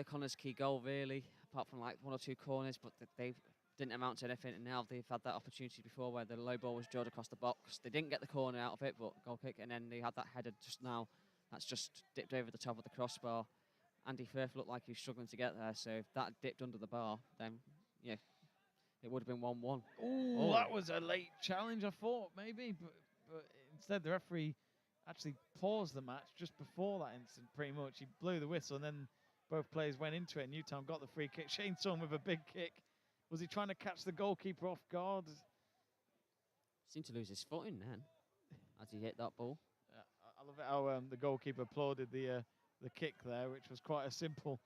Connah's Quay goal, really, apart from like 1 or 2 corners, but they didn't amount to anything, and now they've had that opportunity before where the low ball was drilled across the box. They didn't get the corner out of it, but goal kick, and then they had that header just now that's just dipped over the top of the crossbar. Andy Firth looked like he was struggling to get there, so if that dipped under the bar, then, yeah, it would have been 1-1. Ooh, that was a late challenge, I thought, maybe, but instead the referee actually paused the match just before that instant, pretty much. He blew the whistle, and then both players went into it. Newtown got the free kick. Shane Sung with a big kick. Was he trying to catch the goalkeeper off guard? Seemed to lose his footing then, as he hit that ball. I love it how the goalkeeper applauded the kick there, which was quite a simple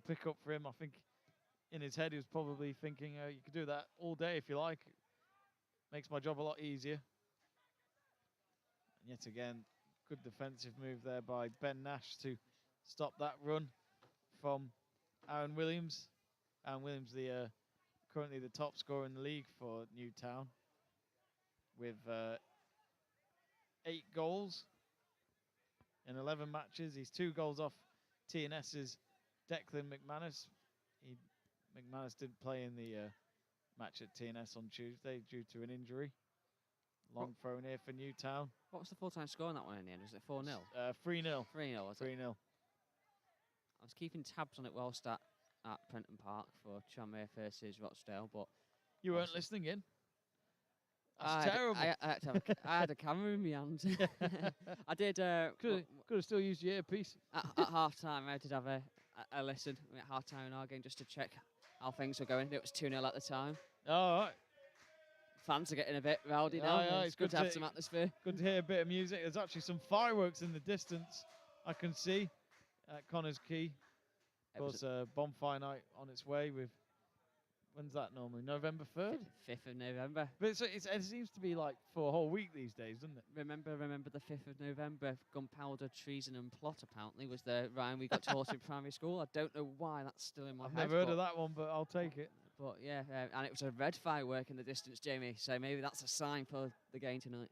pick-up for him. I think in his head he was probably thinking, you could do that all day if you like. Makes my job a lot easier. And yet again, good defensive move there by Ben Nash to stop that run from Aaron Williams. Aaron Williams, currently the top scorer in the league for Newtown, with 8 goals in 11 matches. He's 2 goals off TNS's Declan McManus. McManus didn't play in the match at TNS on Tuesday due to an injury. Long throw in here for Newtown. What was the full-time score in that one in the end? Was it 4-0? 3-0. 3-0, was it? 3-0. I was keeping tabs on it whilst at Prenton Park for Tranmere versus Rochdale, but You weren't listening in? That's I terrible. I had a camera in my hand. I did. Could have still used your earpiece. At half-time, I did have a listen at half-time in our game just to check how things were going. It was 2-0 at the time. All right. Fans are getting a bit rowdy now. Yeah, it's good to have some atmosphere. Good to hear a bit of music. There's actually some fireworks in the distance I can see at Connah's Quay. Of course, bonfire night on its way with, when's that normally? November 3rd? 5th of November. But it seems to be like for a whole week these days, doesn't it? Remember the 5th of November, gunpowder, treason and plot apparently was the rhyme we got taught in primary school. I don't know why that's still in my head. I've never heard of that one, but I'll take it. But yeah, and it was a red firework in the distance, Jamie, so maybe that's a sign for the game tonight.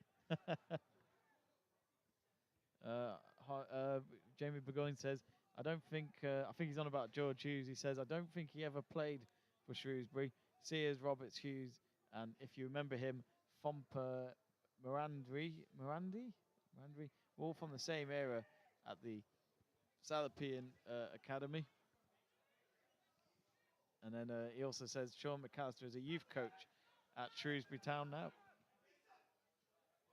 Jamie Burgoyne says, I think he's on about George Hughes. He says, I don't think he ever played for Shrewsbury. Sears, Roberts, Hughes, and if you remember him, Fomper Morandi, all from the same era at the Salapian Academy. And then he also says Sean McAllister is a youth coach at Shrewsbury Town now.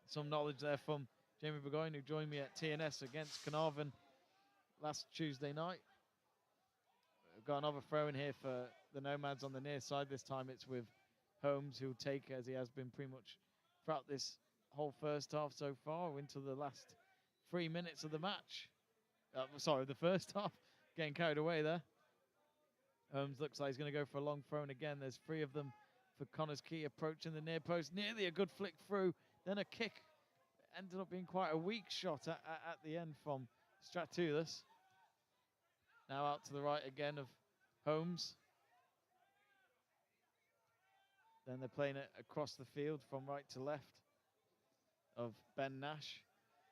Some knowledge there from Jamie Burgoyne, who joined me at TNS against Carnarvon last Tuesday night. We've got another throw in here for the Nomads on the near side. This time it's with Holmes, who'll take, as he has been pretty much throughout this whole first half so far, into the last 3 minutes of the match. Sorry, the first half. Getting carried away there. Holmes looks like he's going to go for a long throw, and again, there's 3 of them for Connah's Quay approaching the near post. Nearly a good flick through, then a kick. Ended up being quite a weak shot at the end from Stratulis. Now out to the right again of Holmes. Then they're playing it across the field from right to left of Ben Nash.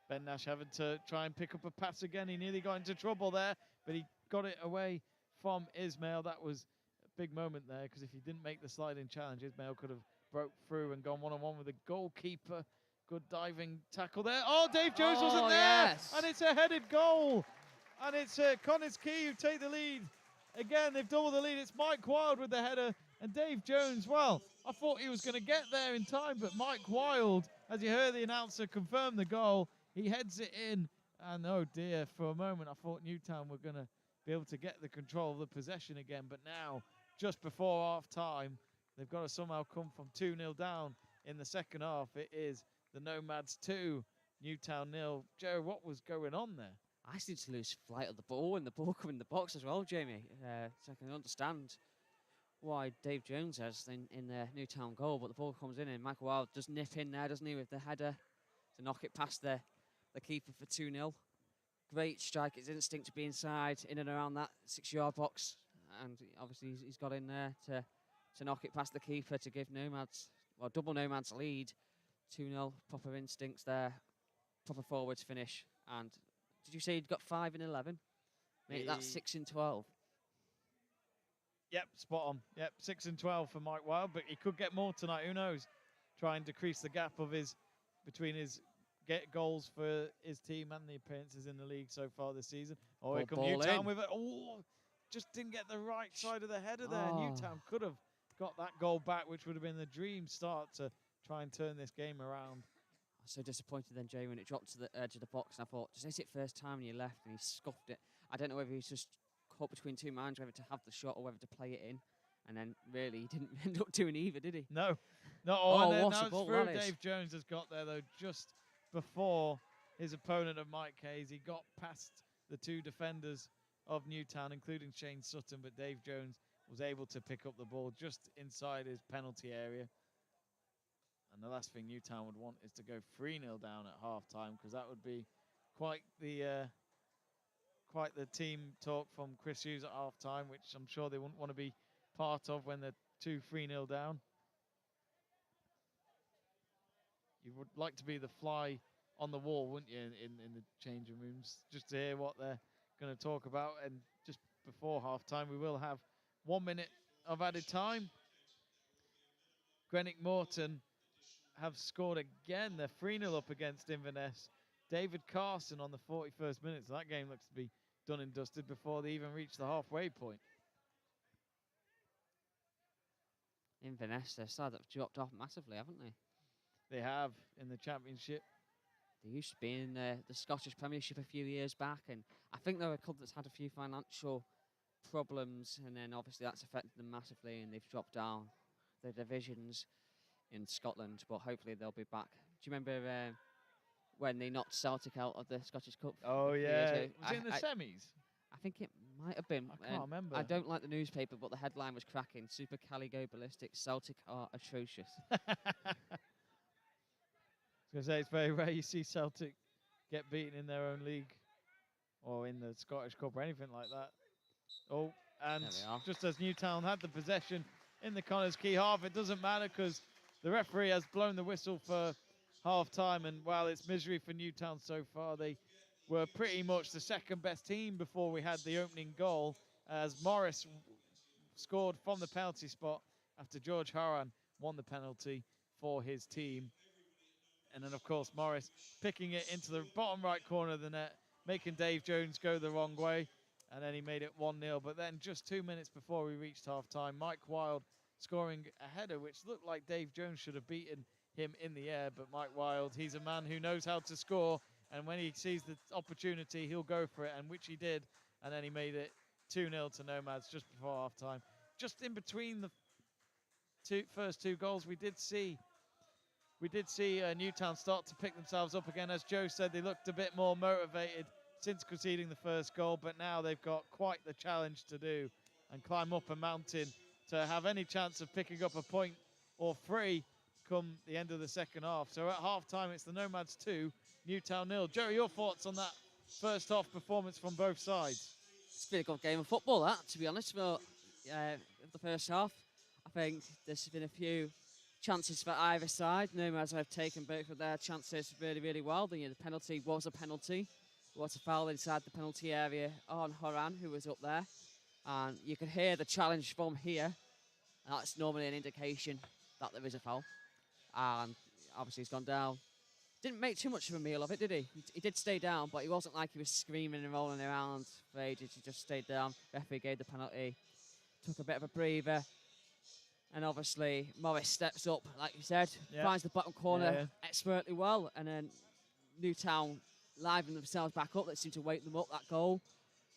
Ben Nash having to try and pick up a pass again. He nearly got into trouble there, but he got it away from Ismail. That was a big moment there, because if he didn't make the sliding challenge, Ismail could have broke through and gone one-on-one with the goalkeeper. Good diving tackle there. Oh, Dave Jones wasn't there. Yes. And it's a headed goal. And it's Connah's Quay who take the lead. Again, they've doubled the lead. It's Mike Wild with the header. And Dave Jones, well, I thought he was going to get there in time, but Mike Wild, as you heard the announcer confirm the goal, he heads it in. And oh dear, for a moment I thought Newtown were going to be able to get the control of the possession again. But now, just before half time, They've got to somehow come from 2-0 down in the second half. It is the Nomads 2, Newtown 0. Joe, what was going on there? I seem to lose flight of the ball and the ball coming in the box as well, Jamie. So I can understand why Dave Jones has in the Newtown goal, but the ball comes in and Michael Wilde does nip in there, doesn't he, with the header to knock it past the keeper for 2-0. Great strike, his instinct to be inside, in and around that 6-yard box, and obviously he's got in there to knock it past the keeper to give Nomads, well, double Nomads lead, 2-0, proper instincts there, proper forwards finish, and did you say he'd got 5 in 11? Mate, that's 6 in 12. Yep, spot on. Yep, 6 and 12 for Mike Wilde, but he could get more tonight. Who knows? Try and decrease the gap of between his goals for his team and the appearances in the league so far this season. Oh, here comes Newtown with it. Oh, just didn't get the right side of the header there. Newtown could have got that goal back, which would have been the dream start to try and turn this game around. I was so disappointed then, Jay, when it dropped to the edge of the box. And I thought, just hit it first time and you left, and he scuffed it. I don't know whether he's just caught between two minds, whether to have the shot or whether to play it in. And then really, he didn't end up doing either, did he? No. Oh, and then what a ball through that is. Dave Jones has got there, though, just before his opponent of Mike Hayes. He got past the two defenders of Newtown, including Shane Sutton, but Dave Jones was able to pick up the ball just inside his penalty area. And the last thing Newtown would want is to go 3-0 down at half-time, because that would be quite the team talk from Chris Hughes at half-time, which I'm sure they wouldn't want to be part of when they're 3-0 down. You would like to be the fly on the wall, wouldn't you, in the changing rooms, just to hear what they're going to talk about. And just before half-time, we will have 1 minute of added time. Greenock Morton have scored again. They're 3-0 up against Inverness. David Carson on the 41st minute. So that game looks to be done and dusted before they even reach the halfway point. Inverness, their side have dropped off massively, haven't they? They have in the Championship. They used to be in the Scottish Premiership a few years back, and I think they're a club that's had a few financial problems, and then obviously that's affected them massively, and they've dropped down the divisions in Scotland, but hopefully they'll be back. Do you remember when they knocked Celtic out of the Scottish Cup? Oh, yeah. Was it in the semis? I think it might have been. I can't remember. I don't like the newspaper, but the headline was cracking. Super Cali go ballistic. Celtic are atrocious. I was going to say, it's very rare you see Celtic get beaten in their own league or in the Scottish Cup or anything like that. Oh, and just as Newtown had the possession in the Connah's Quay half, it doesn't matter because the referee has blown the whistle for half-time, and while it's misery for Newtown so far, they were pretty much the second best team before we had the opening goal, as Morris scored from the penalty spot after George Haran won the penalty for his team. And then, of course, Morris picking it into the bottom right corner of the net, making Dave Jones go the wrong way, and then he made it 1-0. But then just 2 minutes before we reached half-time, Mike Wilde scoring a header, which looked like Dave Jones should have beaten him in the air, but Mike Wilde, he's a man who knows how to score, and when he sees the opportunity, he'll go for it, and which he did, and then he made it 2-0 to Nomads just before half-time. Just in between the first two goals, we did see Newtown start to pick themselves up again. As Joe said, they looked a bit more motivated since conceding the first goal, but now they've got quite the challenge to do and climb up a mountain to have any chance of picking up a point or three come the end of the second half. So at half-time, it's the Nomads 2, Newtown 0. Joey, your thoughts on that first half performance from both sides? It's been a good game of football, that, to be honest, for the first half. I think there's been a few chances for either side. Nomads have taken both of their chances really, really well. The penalty was a penalty. It was a foul inside the penalty area on Horan, who was up there. And you could hear the challenge from here. And that's normally an indication that there is a foul. And obviously he's gone down. Didn't make too much of a meal of it, did he? He did stay down, but he wasn't like he was screaming and rolling around for ages. He just stayed down. Referee gave the penalty. Took a bit of a breather. And obviously Morris steps up, like you said, finds the bottom corner expertly well. And then Newtown liven themselves back up. They seem to wake them up, that goal.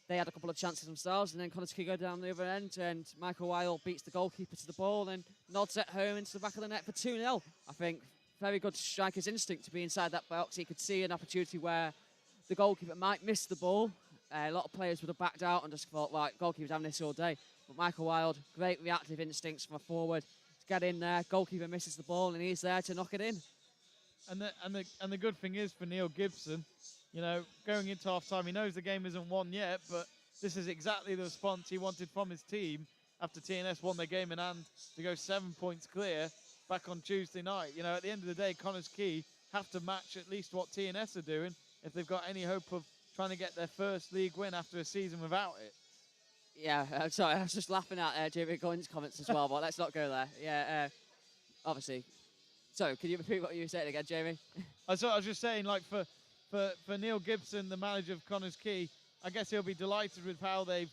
they had a couple of chances themselves, and then Connah go down the other end, and Michael Weil beats the goalkeeper to the ball and nods it home into the back of the net for 2-0. I think very good striker's instinct to be inside that box. He could see an opportunity where the goalkeeper might miss the ball. A lot of players would have backed out and just thought, right, goalkeeper's having this all day. But Michael Wild, great reactive instincts from a forward to get in there. Goalkeeper misses the ball, and he's there to knock it in. And the good thing is for Neil Gibson, you know, going into half time, he knows the game isn't won yet, but this is exactly the response he wanted from his team after TNS won their game in hand to go 7 points clear back on Tuesday night. You know, at the end of the day, Connah's Quay have to match at least what TNS are doing if they've got any hope of trying to get their first league win after a season without it. Yeah, sorry, I was just laughing at Jamie Goins' comments as well, but let's not go there. Yeah, obviously. So, can you repeat what you were saying again, Jamie? I was just saying, like, for Neil Gibson, the manager of Connah's Quay, I guess he'll be delighted with how they've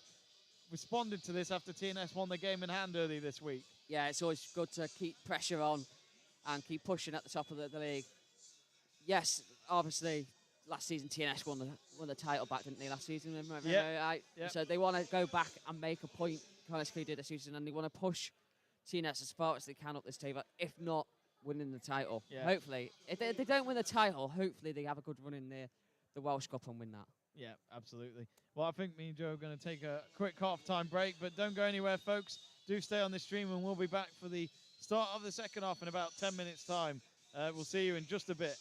responded to this after TNS won the game in hand early this week. Yeah, it's always good to keep pressure on and keep pushing at the top of the league. Yes, obviously, last season TNS won the title back, didn't they, last season? Yeah. So they want to go back and make a point. Connah's Quay did this season, and they want to push TNS as far as they can up this table, if not winning the title. Yeah. Hopefully. If they don't win the title, hopefully they have a good run in the Welsh Cup and win that. Yeah, absolutely. Well, I think me and Joe are going to take a quick half-time break, but don't go anywhere, folks. Do stay on this stream, and we'll be back for the start of the second half in about 10 minutes' time. We'll see you in just a bit.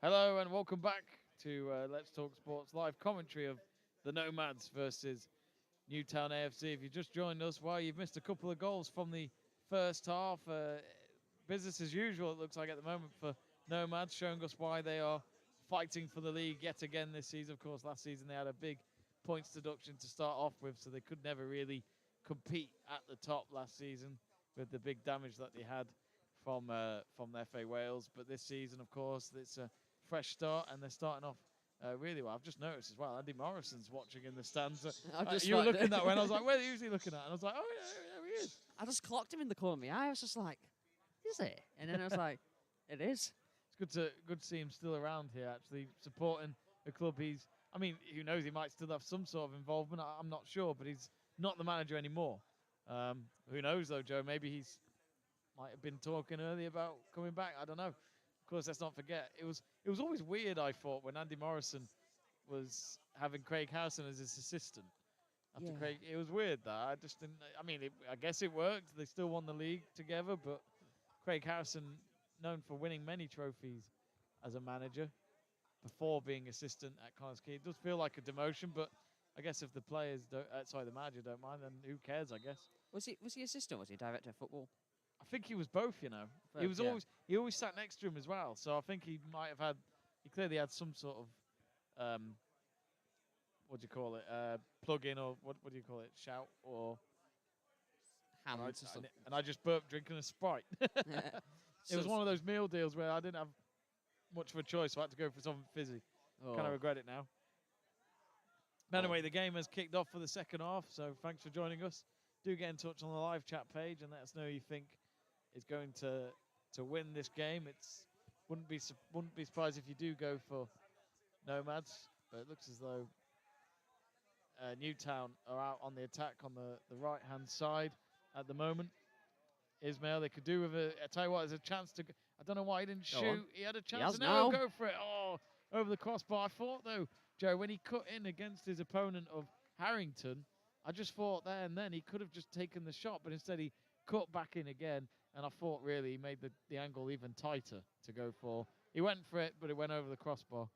Hello and welcome back to Let's Talk Sports live commentary of the Nomads versus Newtown AFC. If you just joined us, well, you've missed a couple of goals from the first half. Business as usual, it looks like at the moment for Nomads, showing us why they are fighting for the league yet again this season. Of course, last season they had a big points deduction to start off with, so they could never really compete at the top last season with the big damage that they had from the FA Wales. But this season, of course, it's a fresh start, and they're starting off really well. I've just noticed as well, Andy Morrison's watching in the stands. You were looking that way, and I was like, where are you usually looking at? And I was like, oh, yeah, there he is. I just clocked him in the corner of my eye. I was just like, is it? And then I was like, it is. It's good to see him still around here, actually, supporting the club. I mean, who knows, he might still have some sort of involvement. I'm not sure, but he's not the manager anymore. Who knows, though, Joe? Maybe might have been talking earlier about coming back. I don't know. Of course, let's not forget, it was always weird, I thought, when Andy Morrison was having Craig Howson as his assistant. After Craig, it was weird that I just didn't. I mean, I guess it worked. They still won the league together, but Craig Howson, known for winning many trophies as a manager before being assistant at Connah's Quay, it does feel like a demotion. But I guess if the players don't, the manager don't mind, then who cares? I guess. Was he assistant? Was he director of football? I think he was both. You know, he always sat next to him as well. So I think he might have had. He clearly had some sort of what do you call it? Plug-in, or what do you call it? Shout or Hands. And I just burped drinking a Sprite. It was one of those meal deals where I didn't have much of a choice, so I had to go for something fizzy. Kind of regret it now. But anyway, the game has kicked off for the second half, so thanks for joining us. Do get in touch on the live chat page and let us know who you think is going to win this game. Wouldn't be surprised if you do go for Nomads, but it looks as though Newtown are out on the attack on the right-hand side at the moment. Ismail, they could do with I tell you what, there's a chance to. I don't know why he didn't shoot. He had a chance to now go for it. Oh, over the crossbar. I thought though, Joe, when he cut in against his opponent of Harrington, I just thought there and then he could have just taken the shot, but instead he cut back in again, and I thought really he made the angle even tighter to go for. He went for it, but it went over the crossbar.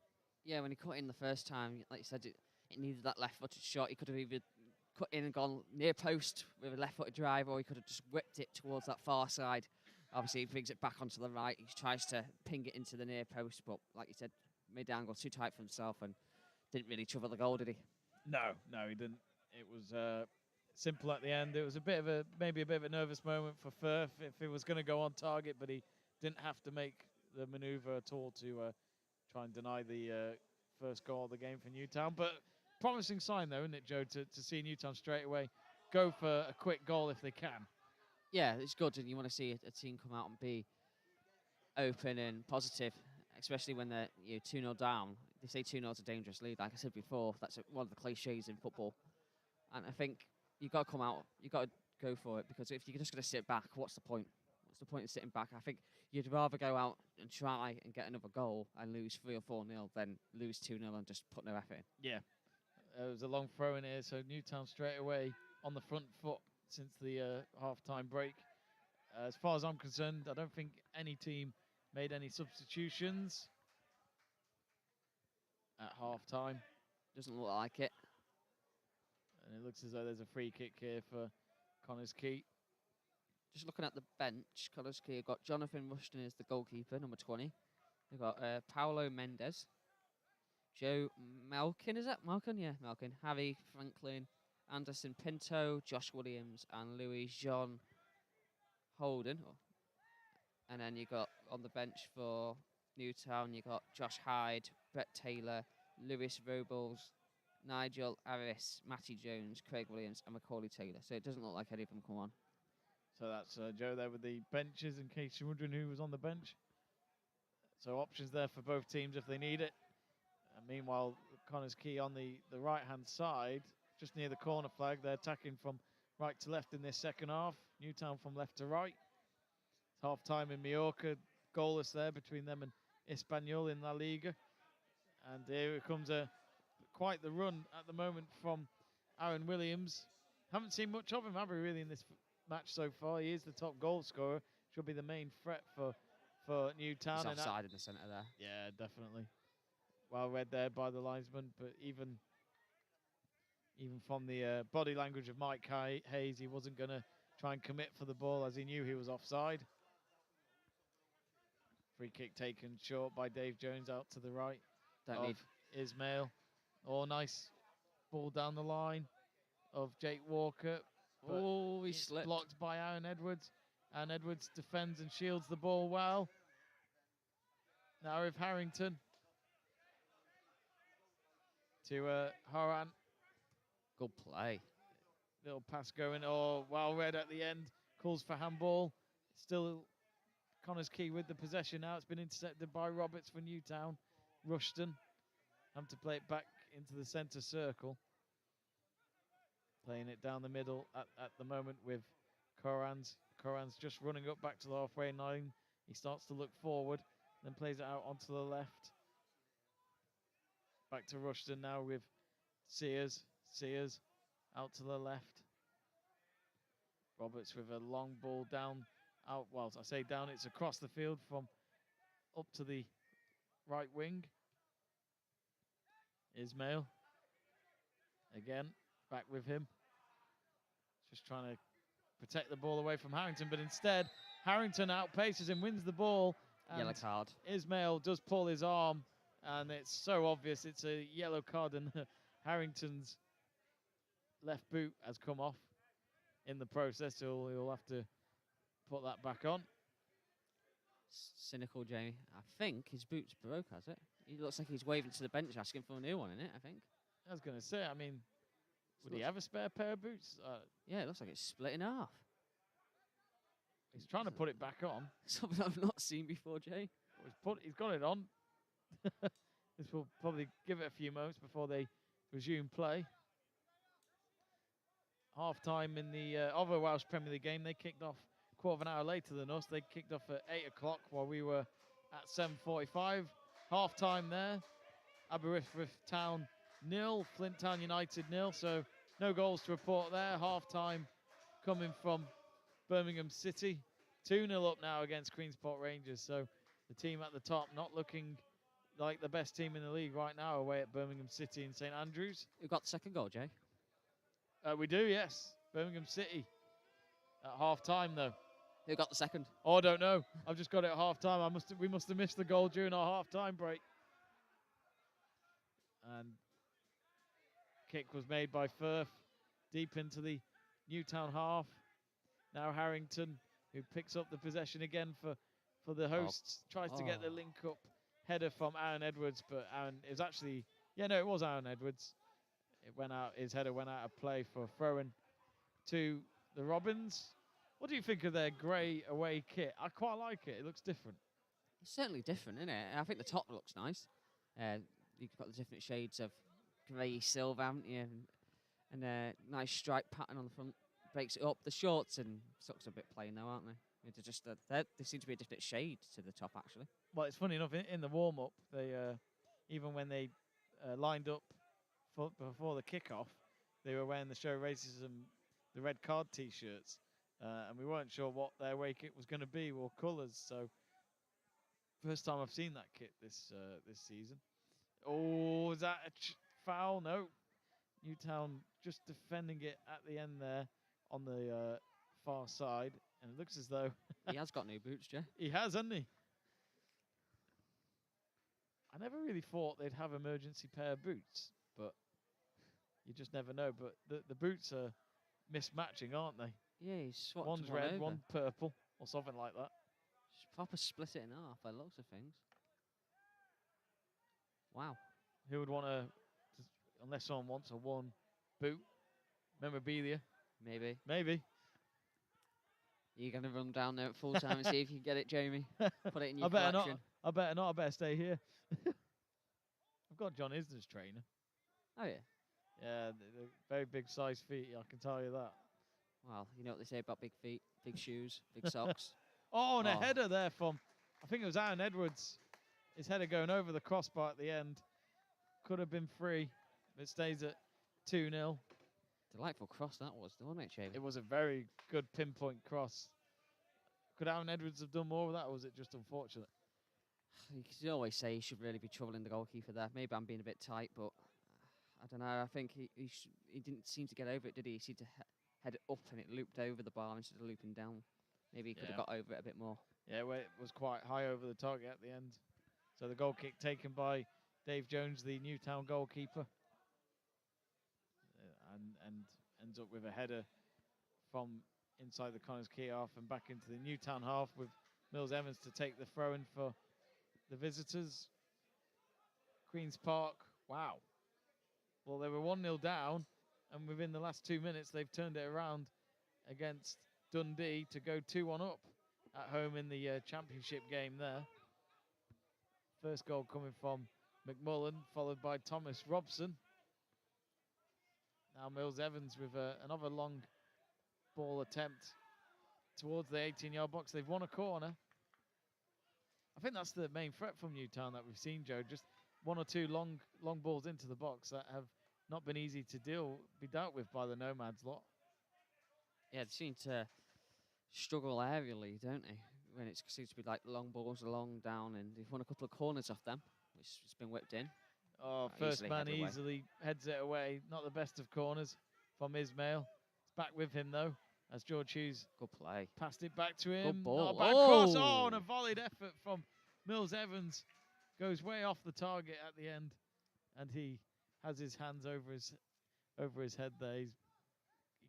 Yeah, when he cut in the first time, like you said, it needed that left-footed shot. He could have either cut in and gone near post with a left-footed drive, or he could have just whipped it towards that far side. Obviously, he brings it back onto the right. He tries to ping it into the near post, but like you said, made the angle too tight for himself and didn't really trouble the goal, did he? No, he didn't. It was simple at the end. It was maybe a bit of a nervous moment for Firth if it was going to go on target, but he didn't have to make the manoeuvre at all to try and deny the first goal of the game for Newtown. But promising sign, though, isn't it, Joe, to see Newtown straight away go for a quick goal if they can. Yeah, it's good, and you want to see a team come out and be open and positive, especially when they're 2-0 down. They say 2-0 is a dangerous lead. Like I said before, that's one of the cliches in football. And I think you've got to come out, you've got to go for it, because if you're just going to sit back, what's the point? What's the point of sitting back? I think you'd rather go out and try and get another goal and lose 3 or 4-0 than lose 2-0 and just put no effort in. Yeah. It was a long throw in here, so Newtown straight away on the front foot since the half-time break. As far as I'm concerned, I don't think any team made any substitutions at half-time. Doesn't look like it. And it looks as though there's a free kick here for Connah's Quay. Just looking at the bench, Connah's Quay have got Jonathan Rushton as the goalkeeper, number 20. They've got Paolo Mendes, Joe Malkin, is that? Malkin? Yeah, Malkin. Harry Franklin, Anderson Pinto, Josh Williams, and Louis Jean Holden. And then you got on the bench for Newtown, you got Josh Hyde, Brett Taylor, Lewis Robles, Nigel Harris, Matty Jones, Craig Williams, and Macaulay Taylor. So it doesn't look like any of them come on. So that's Joe there with the benches, in case you're wondering who was on the bench. So options there for both teams if they need it. And meanwhile, Connah's Quay on the right-hand side, just near the corner flag. They're attacking from right to left in this second half. Newtown from left to right. It's half-time in Mallorca. Goalless there between them and Espanyol in La Liga. And here comes quite the run at the moment from Aaron Williams. Haven't seen much of him, have we, really, in this match so far? He is the top goal scorer. Should be the main threat for for Newtown. He's And that, offside in the centre there. yeah, definitely. Well read there by the linesman, but even from the body language of Mike Hayes, he wasn't going to try and commit for the ball as he knew he was offside. Free kick taken short by Dave Jones out to the right of Ismail. Oh, nice ball down the line of Jake Walker. Oh, he slipped. Blocked by Aaron Edwards. Aaron Edwards defends and shields the ball well. Now with Harrington to Horan. Good play. Little pass going. Oh, well read at the end. Calls for handball. Still Connah's Quay with the possession now. It's been intercepted by Roberts for Newtown. Rushton having to play it back into the centre circle. Playing it down the middle at the moment with Corans. Corans just running up back to the halfway line. He starts to look forward, then plays it out onto the left. Back to Rushton now with Sears. Sears out to the left. Roberts with a long ball down out. Well, I say down, it's across the field from up to the right wing. Ismail again, back with him. Just trying to protect the ball away from Harrington, but instead Harrington outpaces him, wins the ball. Yellow card. Ismail does pull his arm, and it's so obvious it's a yellow card, and Harrington's left boot has come off in the process, so he'll have to put that back on. Cynical, Jamie. I think his boot's broke, has it? He looks like he's waving to the bench asking for a new one, innit, I think. I was going to say, I mean, would he have a spare pair of boots? Yeah, it looks like it's split in half. He's trying to put it back on. Something I've not seen before, Jay. He's got it on. This will probably give it a few moments before they resume play. Half-time in the other Welsh Premier League game. They kicked off quarter of an hour later than us. They kicked off at 8 o'clock while we were at 7:45. Half-time there. Aberystwyth Town 0, Flint Town United 0. So no goals to report there. Half-time coming from Birmingham City. 2-0 up now against Queensport Rangers. So the team at the top not looking like the best team in the league right now away at Birmingham City in St Andrews. Who got the second goal, Jay? We do, yes. Birmingham City at half-time, though. Who got the second? Oh, I don't know. I've just got it at half-time. We must have missed the goal during our half-time break. And kick was made by Firth deep into the Newtown half. Now Harrington, who picks up the possession again for the hosts, tries to get the link-up header from Aaron Edwards, but it was actually, it was Aaron Edwards. It went out, his header went out of play for throwing to the Robins. What do you think of their grey away kit? I quite like it. It looks different. It's certainly different, isn't it? I think the top looks nice. You've got the different shades of grey silver, haven't you? And a nice stripe pattern on the front breaks it up. The shorts and socks are a bit plain though, aren't they? They're just they seem to be a different shade to the top, actually. Well, it's funny enough, in the warm-up, they even when they lined up before the kick-off, they were wearing the Show Racism, the red card T-shirts, and we weren't sure what their away kit was going to be or colours. So, first time I've seen that kit this season. Oh, is that a foul? No. Newtown just defending it at the end there on the far side, and it looks as though he has got new boots, Jay. He has, hasn't he? I never really thought they'd have emergency pair of boots, but you just never know. But the boots are mismatching, aren't they? Yeah, he's swapped one's one red, over. one purple, or something like that. Just proper split it in half by lots of things. Wow. Who would want to, unless someone wants a one boot memorabilia? Maybe. Maybe. You're going to run down there at full time and see if you can get it, Jamie. Put it in your I better collection. not. I better not. I better stay here. I've got John Isner's trainer. Oh, yeah? Yeah, they're very big size feet, I can tell you that. Well, you know what they say about big feet, big shoes, big socks. Oh, and a header there from, I think it was Aaron Edwards. His header going over the crossbar at the end. Could have been free, but it stays at 2-0. Delightful cross that was, wasn't it, Jamie? It was a very good pinpoint cross Could Aaron Edwards have done more with that, or was it just unfortunate? You can always say he should really be troubling the goalkeeper there. Maybe I'm being a bit tight, but I don't know. I think he didn't seem to get over it, did he? He seemed to head it up and it looped over the bar instead of looping down. Maybe he could have got over it a bit more. Yeah, well, it was quite high over the target at the end. So the goal kick taken by Dave Jones, the Newtown goalkeeper. And ends up with a header from inside the Connah's Quay half and back into the Newtown half with Mills Evans to take the throw in for the visitors. Queen's Park, wow. Well, they were 1-0 down, and within the last 2 minutes, they've turned it around against Dundee to go 2-1 up at home in the championship game there. First goal coming from McMullen, followed by Thomas Robson. Now Mills Evans with another long ball attempt towards the 18-yard box. They've won a corner. I think that's the main threat from Newtown that we've seen, Joe. Just one or two long balls into the box that have not been easy to be dealt with by the Nomads lot. Yeah, they seem to struggle aerially, don't they? When it seems to be like long balls along, down, and they've won a couple of corners off them, which has been whipped in. Oh, first man easily heads it away. Not the best of corners from Ismail. It's back with him, though, as George Hughes good play. Passed it back to him. Good ball. Not a bad cross. Oh, and a volleyed effort from Mills Evans. Goes way off the target at the end. And he has his hands over his head there. He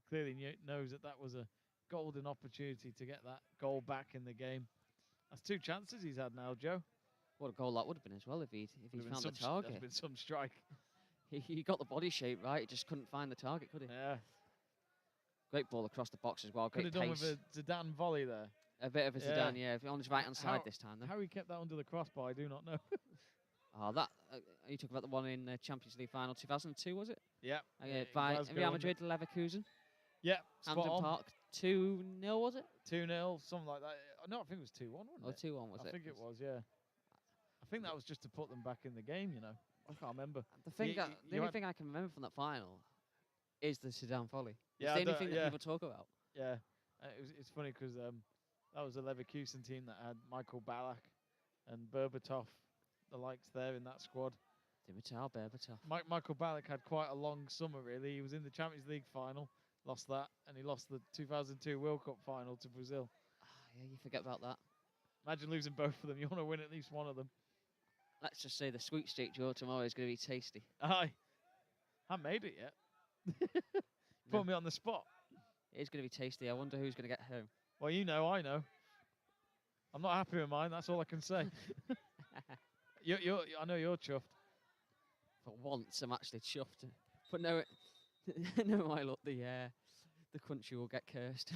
clearly knows that was a golden opportunity to get that goal back in the game. That's 2 chances he's had now, Joe. What a goal that would have been as well if he'd found the target. That's been some strike. He got the body shape right. He just couldn't find the target, could he? Yeah. Great ball across the box as well. Great pace. Could have done with a Zidane volley there. A bit of a Zidane, yeah. On his right-hand side this time, though. How he kept that under the crossbar, I do not know. Oh, that you talk about the one in the Champions League final 2002, was it? Yeah. By Real Madrid, Leverkusen. Yeah. Hampden Park, 2-0, was it? 2-0, something like that. No, I think it was 2-1, wasn't it? 2-1 was it? I think it was, yeah. I think that was just to put them back in the game, you know. I can't remember. The only thing I can remember from that final is the Zidane volley. Yeah, it's the only thing that people talk about. Yeah. It's funny because that was a Leverkusen team that had Michael Ballack and Berbatov, the likes there in that squad. Dimitar Berbatov. Michael Ballack had quite a long summer, really. He was in the Champions League final, lost that, and he lost the 2002 World Cup final to Brazil. Yeah, you forget about that. Imagine losing both of them. You want to win at least one of them. Let's just say the sweet streak draw tomorrow is going to be tasty. Aye. I haven't made it yet. Put me on the spot. It is going to be tasty. I wonder who's going to get home. Well, you know, I know. I'm not happy with mine. That's all I can say. I know you're chuffed. For once, I'm actually chuffed. But no, never mind. Look, the country will get cursed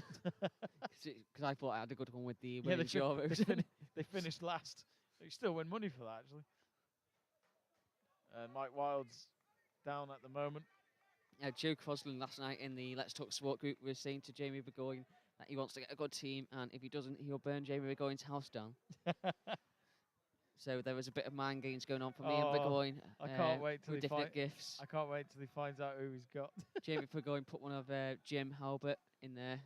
because I thought I had a good one with the women's Euros. They finished last. You still win money for that, actually. Mike Wild's down at the moment. Joe Crosland last night in the Let's Talk Sport group was saying to Jamie Burgoyne that he wants to get a good team, and if he doesn't, he'll burn Jamie Burgoyne's house down. So there was a bit of mind games going on for me and Burgoyne. I can't wait till different gifts. I can't wait till he finds out who he's got. Jamie Burgoyne put one of Jim Halbert in there.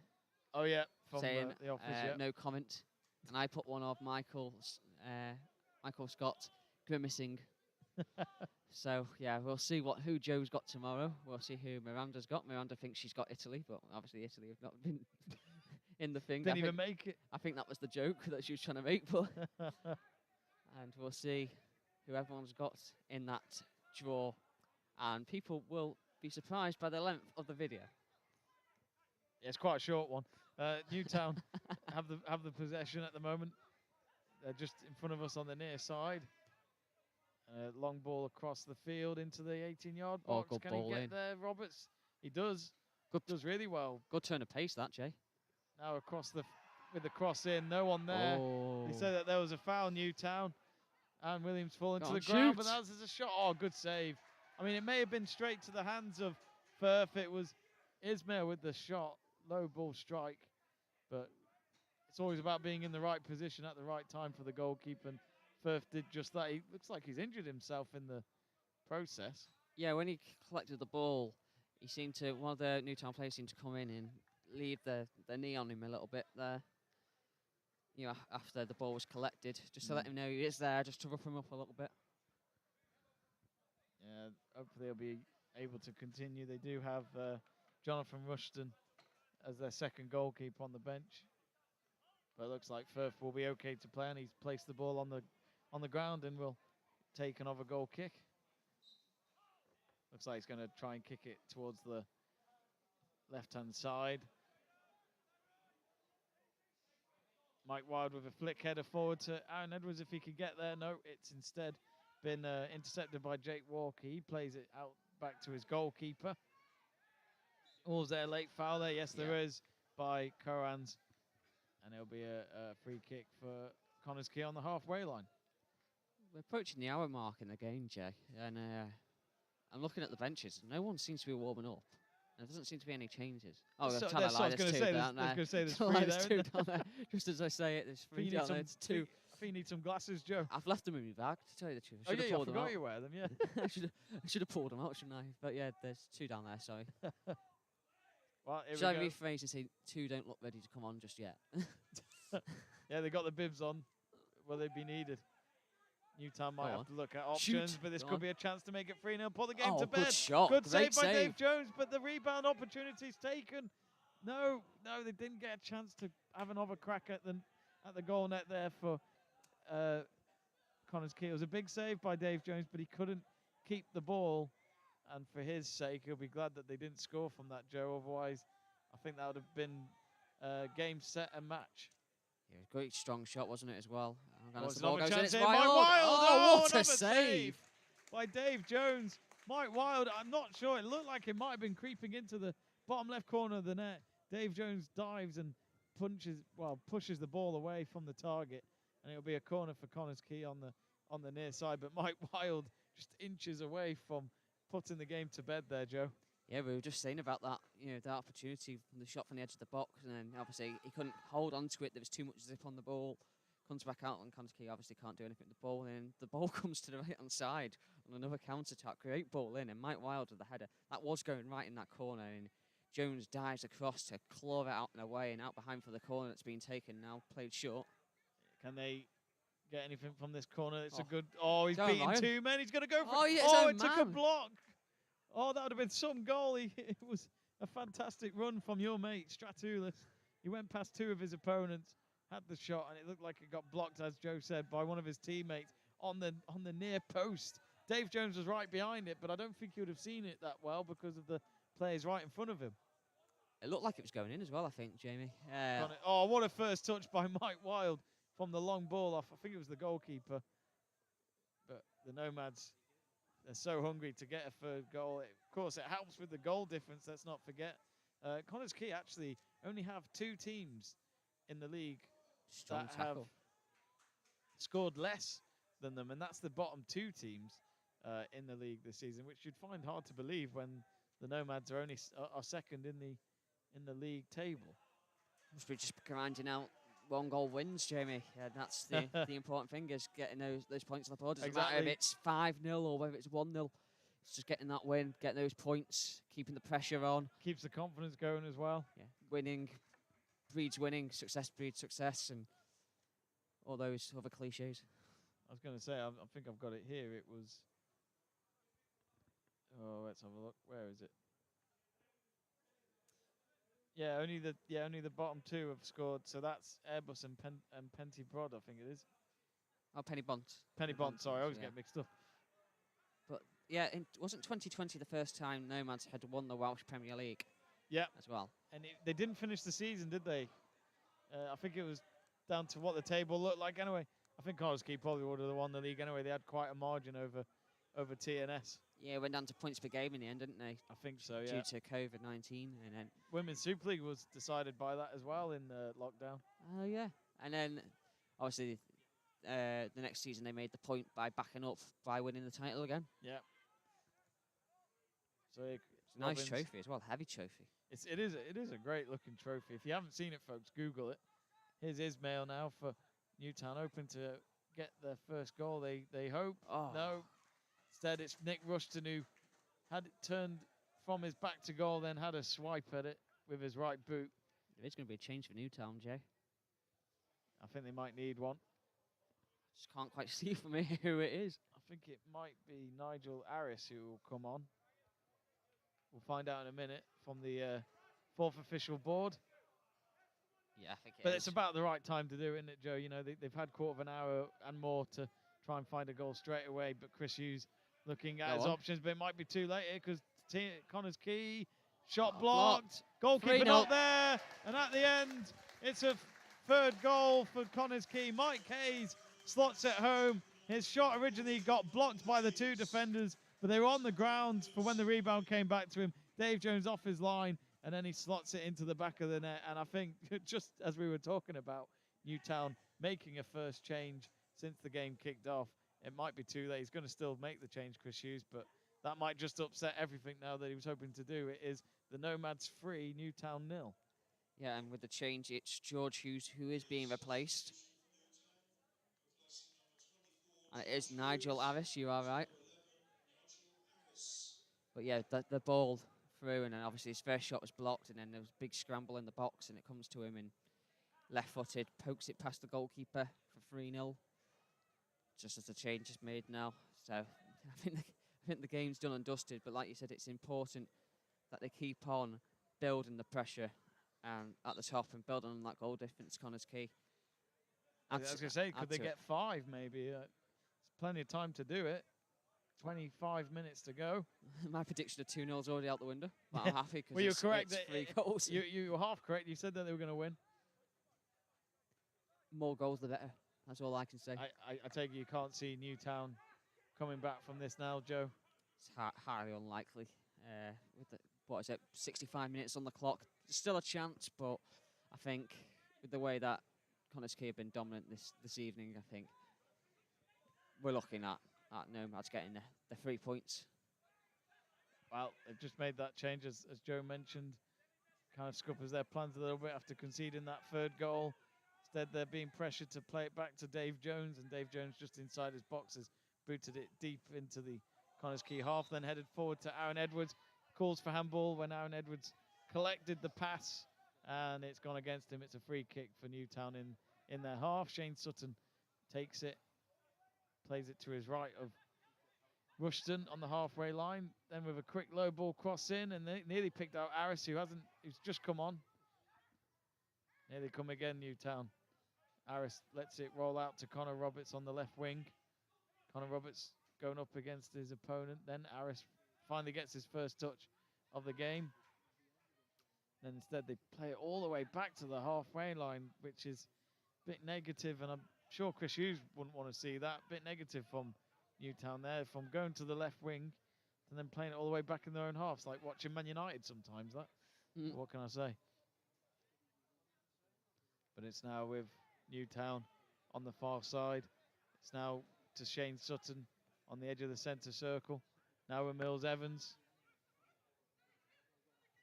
Oh yeah, from saying the office. No comment, and I put one of Michael Scott grimacing. So yeah, we'll see who Joe's got tomorrow. We'll see who Miranda's got. Miranda thinks she's got Italy, but obviously Italy have not been in the thing. Didn't even make it. I think that was the joke that she was trying to make, but and we'll see who everyone's got in that draw, and people will be surprised by the length of the video. Yeah, it's quite a short one. Newtown have the possession at the moment. They're just in front of us on the near side. Long ball across the field into the 18-yard box. Good Can ball he get in. there, Roberts? He does. Does really well. Good turn of pace, that, Jay. Now across with the cross in. No one there. Oh. They say that there was a foul, Newtown. And Williams falling to the ground, but that was a shot. Oh, good save. I mean, it may have been straight to the hands of Firth. It was Ismail with the shot. Low ball strike. But it's always about being in the right position at the right time for the goalkeeper. And Firth did just that. He looks like he's injured himself in the process. Yeah, when he collected the ball, one of the Newtown players seemed to come in and leave their knee on him a little bit there. you know, after the ball was collected, just to let him know he is there, just to rough him up a little bit. Yeah, hopefully they'll be able to continue. They do have Jonathan Rushton as their second goalkeeper on the bench. But it looks like Firth will be okay to play, and he's placed the ball on the ground and will take another goal kick. Looks like he's going to try and kick it towards the left-hand side. Mike Wild with a flick header forward to Aaron Edwards if he could get there. No, it's instead been intercepted by Jake Walker. He plays it out back to his goalkeeper. Was there a late foul there? Yes, there is by Cohans. And it'll be a free kick for Connah's Quay on the halfway line. We're approaching the hour mark in the game, Jay. And I'm looking at the benches. No one seems to be warming up. There doesn't seem to be any changes. Oh, So there's two down there. There's three there. Two down there. Just as I say it, there's three down there. It's two. I think you need some glasses, Joe. I've left them in my bag, to tell you the truth. I forgot you wear them, yeah. I should have pulled them out, shouldn't I? But yeah, there's two down there, sorry. Well, should I rephrase and say two don't look ready to come on just yet? Yeah, they got the bibs on. Will they be needed? Newtown might have to look at options, but this could be a chance to make it 3-0. Pull the game to bed. Good shot. Good Great save by Dave Jones, but the rebound opportunity's taken. No, they didn't get a chance to have another crack at the goal net there for Connah's Quay. It was a big save by Dave Jones, but he couldn't keep the ball. And for his sake, he'll be glad that they didn't score from that, Joe. Otherwise, I think that would have been game, set, and match. Yeah, great strong shot, wasn't it, as well? Another chance here, Mike Wild. Oh, what a save by Dave Jones. Mike Wild, I'm not sure. It looked like it might have been creeping into the bottom left corner of the net. Dave Jones dives and pushes the ball away from the target. And it'll be a corner for Connah's Quay on the near side. But Mike Wild just inches away from putting the game to bed there, Joe. Yeah, we were just saying about that, that opportunity from the shot from the edge of the box, and then obviously he couldn't hold on to it. There was too much zip on the ball. Comes back out, and Connah's Quay obviously can't do anything with the ball. And the ball comes to the right-hand side on another counter-attack. Great ball in, and Mike Wild with the header. That was going right in that corner, and Jones dives across to claw it out and away, and out behind for the corner that's been taken now, played short. Can they get anything from this corner? It's a good... Oh, he's beaten two men. He's going to go for it took a block. Oh, that would have been some goal. It was a fantastic run from your mate, Stratoulis. He went past two of his opponents, had the shot, and it looked like it got blocked, as Joe said, by one of his teammates on the near post. Dave Jones was right behind it, but I don't think he would have seen it that well because of the players right in front of him. It looked like it was going in as well, I think, Jamie. Oh, what a first touch by Mike Wild from the long ball off. I think it was the goalkeeper. But the Nomads... They're so hungry to get a third goal. Of course, it helps with the goal difference, let's not forget. Connah's Quay actually only have two teams in the league that have scored less than them, and that's the bottom two teams in the league this season, which you'd find hard to believe when the Nomads are only second in the league table. Must be just grinding out one goal wins, Jamie. Yeah, that's the important thing, is getting those points on the board. Doesn't matter if it's 5-0 or whether it's 1-0. It's just getting that win, getting those points, keeping the pressure on. Keeps the confidence going as well. Yeah, winning breeds winning, success breeds success, and all those other cliches. I was going to say, I think I've got it here. It was... Oh, let's have a look. Where is it? Yeah, only the bottom two have scored. So that's Airbus and Penty Prod, I think it is. Oh, Penny Bont. Penny Bont, sorry, I always get mixed up. But yeah, wasn't 2020 the first time Nomads had won the Welsh Premier League? Yeah. As well. And they didn't finish the season, did they? I think it was down to what the table looked like anyway. I think Connah's Quay probably would have won the league anyway. They had quite a margin over TNS. Yeah, went down to points per game in the end, didn't they? I think so, yeah. Due to COVID-19. And then Women's Super League was decided by that as well in lockdown. Oh, yeah. And then, obviously, the next season they made the point by backing up by winning the title again. Yeah. So it's a nice trophy as well, heavy trophy. It is a great looking trophy. If you haven't seen it, folks, Google it. Here's Ismail now for Newtown, hoping to get their first goal. They hope. Oh. No. Instead, it's Nick Rushton who had it turned from his back to goal, then had a swipe at it with his right boot. There is going to be a change for Newtown, Jay. I think they might need one. Just can't quite see for me who it is. I think it might be Nigel Harris who will come on. We'll find out in a minute from the fourth official board. Yeah, I think it But is. it's about the right time to do it, isn't it, Joe? You know, they've had quarter of an hour and more to try and find a goal straight away. But Chris Hughes looking at his options, but it might be too late here because Connah's Quay shot blocked. Goalkeeper not there. And at the end, it's a third goal for Connah's Quay. Mike Hayes slots it home. His shot originally got blocked by the two defenders, but they were on the ground for when the rebound came back to him. Dave Jones off his line, and then he slots it into the back of the net. And I think, just as we were talking about Newtown making a first change since the game kicked off, it might be too late. He's going to still make the change, Chris Hughes, but that might just upset everything now that he was hoping to do. It is the Nomads 3, Newtown 0. Yeah, and with the change, it's George Hughes who is being replaced. And it is Nigel Harris, you are right. But yeah, the ball through, and then obviously his first shot was blocked, and then there was a big scramble in the box, and it comes to him, and left-footed, pokes it past the goalkeeper for 3-0. Just as the change is made now. So I think the game's done and dusted, but like you said, it's important that they keep on building the pressure at the top and building on that goal difference, Connah's Quay. I was going to say, could they get 5 maybe? There's plenty of time to do it. 25 minutes to go. My prediction of 2-0 is already out the window. But I'm happy because well, you're correct. It's 3 goals. You were half correct. You said that they were going to win. More goals, the better. That's all I can say. I take it you can't see Newtown coming back from this now, Joe? It's highly unlikely. With the, what is it, 65 minutes on the clock. There's still a chance, but I think with the way that Connah's Quay have been dominant this evening, I think we're looking at Nomads getting the 3 points. Well, they've just made that change, as Joe mentioned. Kind of scuppers their plans a little bit after conceding that third goal. Instead, they're being pressured to play it back to Dave Jones, and Dave Jones, just inside his boxes, booted it deep into the Connah's Quay half, then headed forward to Aaron Edwards. Calls for handball when Aaron Edwards collected the pass, and it's gone against him. It's a free kick for Newtown in their half. Shane Sutton takes it, plays it to his right of Rushton on the halfway line. Then with a quick low ball cross in, and they nearly picked out Harris, who's just come on. Here they come again, Newtown. Harris lets it roll out to Connor Roberts on the left wing. Connor Roberts going up against his opponent. Then Harris finally gets his first touch of the game. Then instead they play it all the way back to the halfway line, which is a bit negative, and I'm sure Chris Hughes wouldn't want to see that. A bit negative from Newtown there, from going to the left wing and then playing it all the way back in their own half. It's like watching Man United sometimes, that. What can I say? But it's now with Newtown on the far side. It's now to Shane Sutton on the edge of the centre circle. Now with Mills Evans,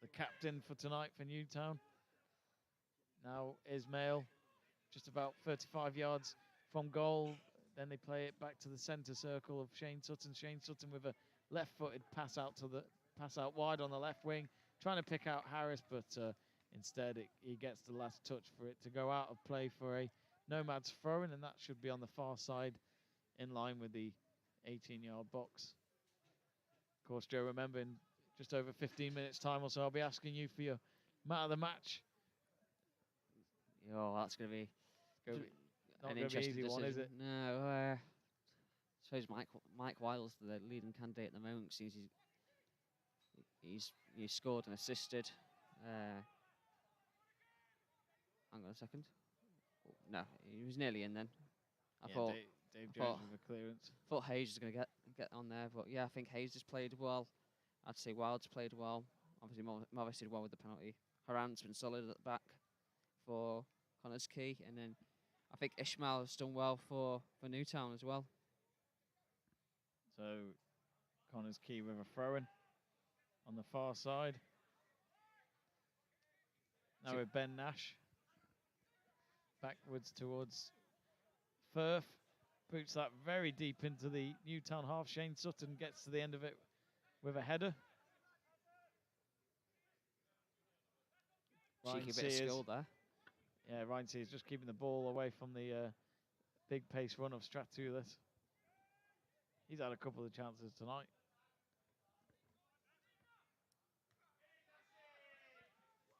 the captain for tonight for Newtown. Now Ismail, just about 35 yards from goal. Then they play it back to the centre circle of Shane Sutton. Shane Sutton with a left-footed pass out wide on the left wing, trying to pick out Harris, but instead he gets the last touch for it to go out of play for a Nomads throw-in, and that should be on the far side in line with the 18-yard box. Of course, Joe, remember, in just over 15 minutes time or so, I'll be asking you for your man of the match. Oh, that's going to be not going to be an easy one, is it? No. I suppose Mike Wiles, the leading candidate at the moment, seems he's scored and assisted. Hang on a second. No, he was nearly in then. I thought Dave Jones with a clearance. Thought Hayes was going to get on there, but yeah, I think Hayes has played well. I'd say Wild's played well. Obviously, Morris did well with the penalty. Haran's been solid at the back for Connah's Quay, and then I think Ishmael has done well for Newtown as well. So Connah's Quay with a throw-in on the far side. Now with Ben Nash. Backwards towards Firth. Boots that very deep into the Newtown half. Shane Sutton gets to the end of it with a header. Cheeky bit of skill there. Yeah, Reinty is just keeping the ball away from the big pace run of Stratulis. He's had a couple of chances tonight.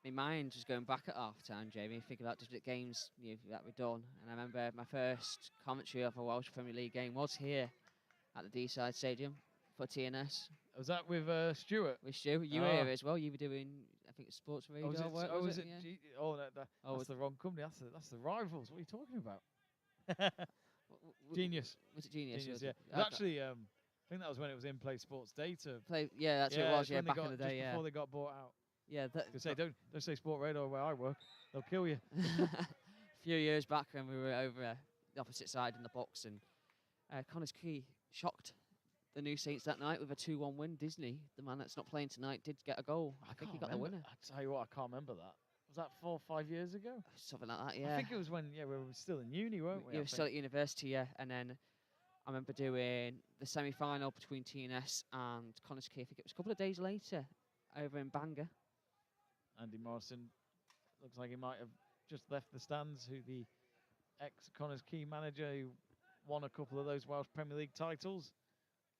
My mind just going back at half time, Jamie, thinking about different games that we've done. And I remember my first commentary of a Welsh Premier League game was here at the Deeside Stadium for TNS. Was that with Stuart? With Stu, you were here as well. You were doing, I think, sports radio. Was it? Yeah. That's the wrong company. That's the rivals. What are you talking about? Genius. Was it Genius? Yeah. Actually, I think that was when it was in Play Sports Data. Yeah, that's what it was. Yeah, back in the day. Just before they got bought out. Yeah. Don't say Sport Radio where I work. They'll kill you. A few years back when we were over the opposite side in the box, and Connah's Quay shocked the New Saints that night with a 2-1 win. Disney, the man that's not playing tonight, did get a goal. I think he got the winner. I tell you what, I can't remember that. Was that 4 or 5 years ago? Something like that, yeah. I think it was when we were still in uni, weren't we? You were still at university, yeah. And then I remember doing the semi-final between TNS and Connah's Quay. I think it was a couple of days later over in Bangor. Andy Morrison looks like he might have just left the stands, who the ex-Connah's Quay manager who won a couple of those Welsh Premier League titles.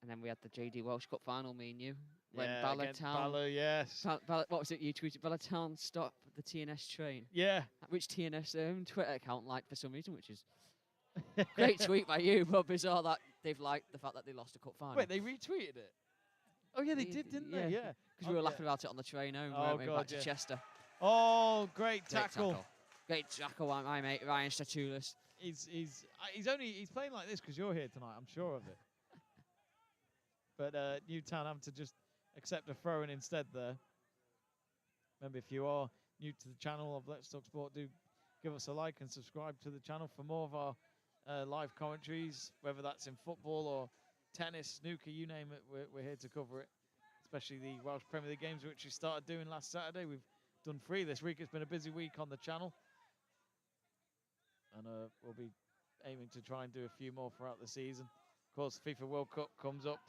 And then we had the JD Welsh Cup final, me and you. When against Bala, yes. What was it you tweeted? Bala Town stopped the TNS train. Yeah. Which TNS Twitter account liked for some reason, which is great tweet by you, but bizarre that they've liked the fact that they lost a cup final. Wait, they retweeted it? Oh, yeah, they did, didn't they? Yeah. Because we were laughing about it on the train home, weren't we, back to Chester. Oh, great tackle. Great tackle by my mate, Ryan Statulis. He's playing like this because you're here tonight, I'm sure of it. But Newtown having to just accept a throw-in instead there. Remember, if you are new to the channel of Let's Talk Sport, do give us a like and subscribe to the channel for more of our live commentaries, whether that's in football or tennis, snooker, you name it, we're here to cover it. Especially the Welsh Premier League games, which we started doing last Saturday. We've done 3 this week. It's been a busy week on the channel. And we'll be aiming to try and do a few more throughout the season. Of course, the FIFA World Cup comes up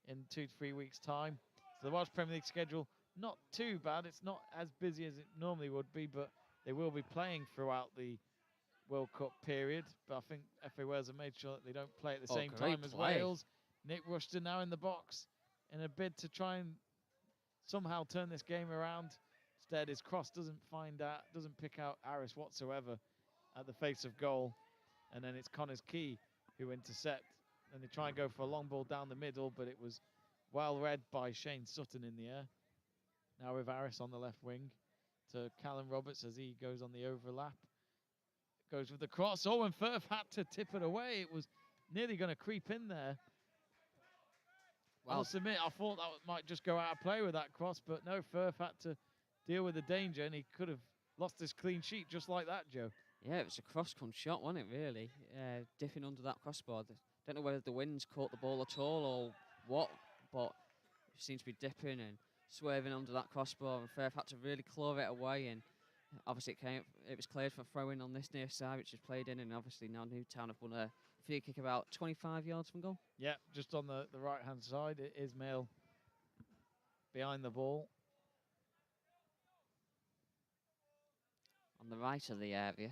in 2 to 3 weeks' time. So the Welsh Premier League schedule, not too bad. It's not as busy as it normally would be, but they will be playing throughout the World Cup period. But I think FA Wales have made sure that they don't play at the same time as Wales. Nick Rushton now in the box in a bid to try and somehow turn this game around. Instead, his cross doesn't pick out Aris whatsoever at the face of goal. And then it's Connah's Quay who intercept. And they try and go for a long ball down the middle, but it was well read by Shane Sutton in the air. Now with Aris on the left wing to Callum Roberts as he goes on the overlap. Goes with the cross. Oh, and Firth had to tip it away. It was nearly going to creep in there. Well, I'll submit, I thought that might just go out of play with that cross, but no, Firth had to deal with the danger, and he could have lost his clean sheet just like that, Joe. Yeah, it was a cross-come shot, wasn't it, really? Dipping under that crossbar. Don't know whether the wind's caught the ball at all or what, but it seems to be dipping and swerving under that crossbar, and Firth had to really claw it away, and obviously it was cleared for throwing on this near side, which is played in, and obviously now Newtown have won a free kick about 25 yards from goal. Yeah, just on the right-hand side, it is Ismail behind the ball. On the right of the area.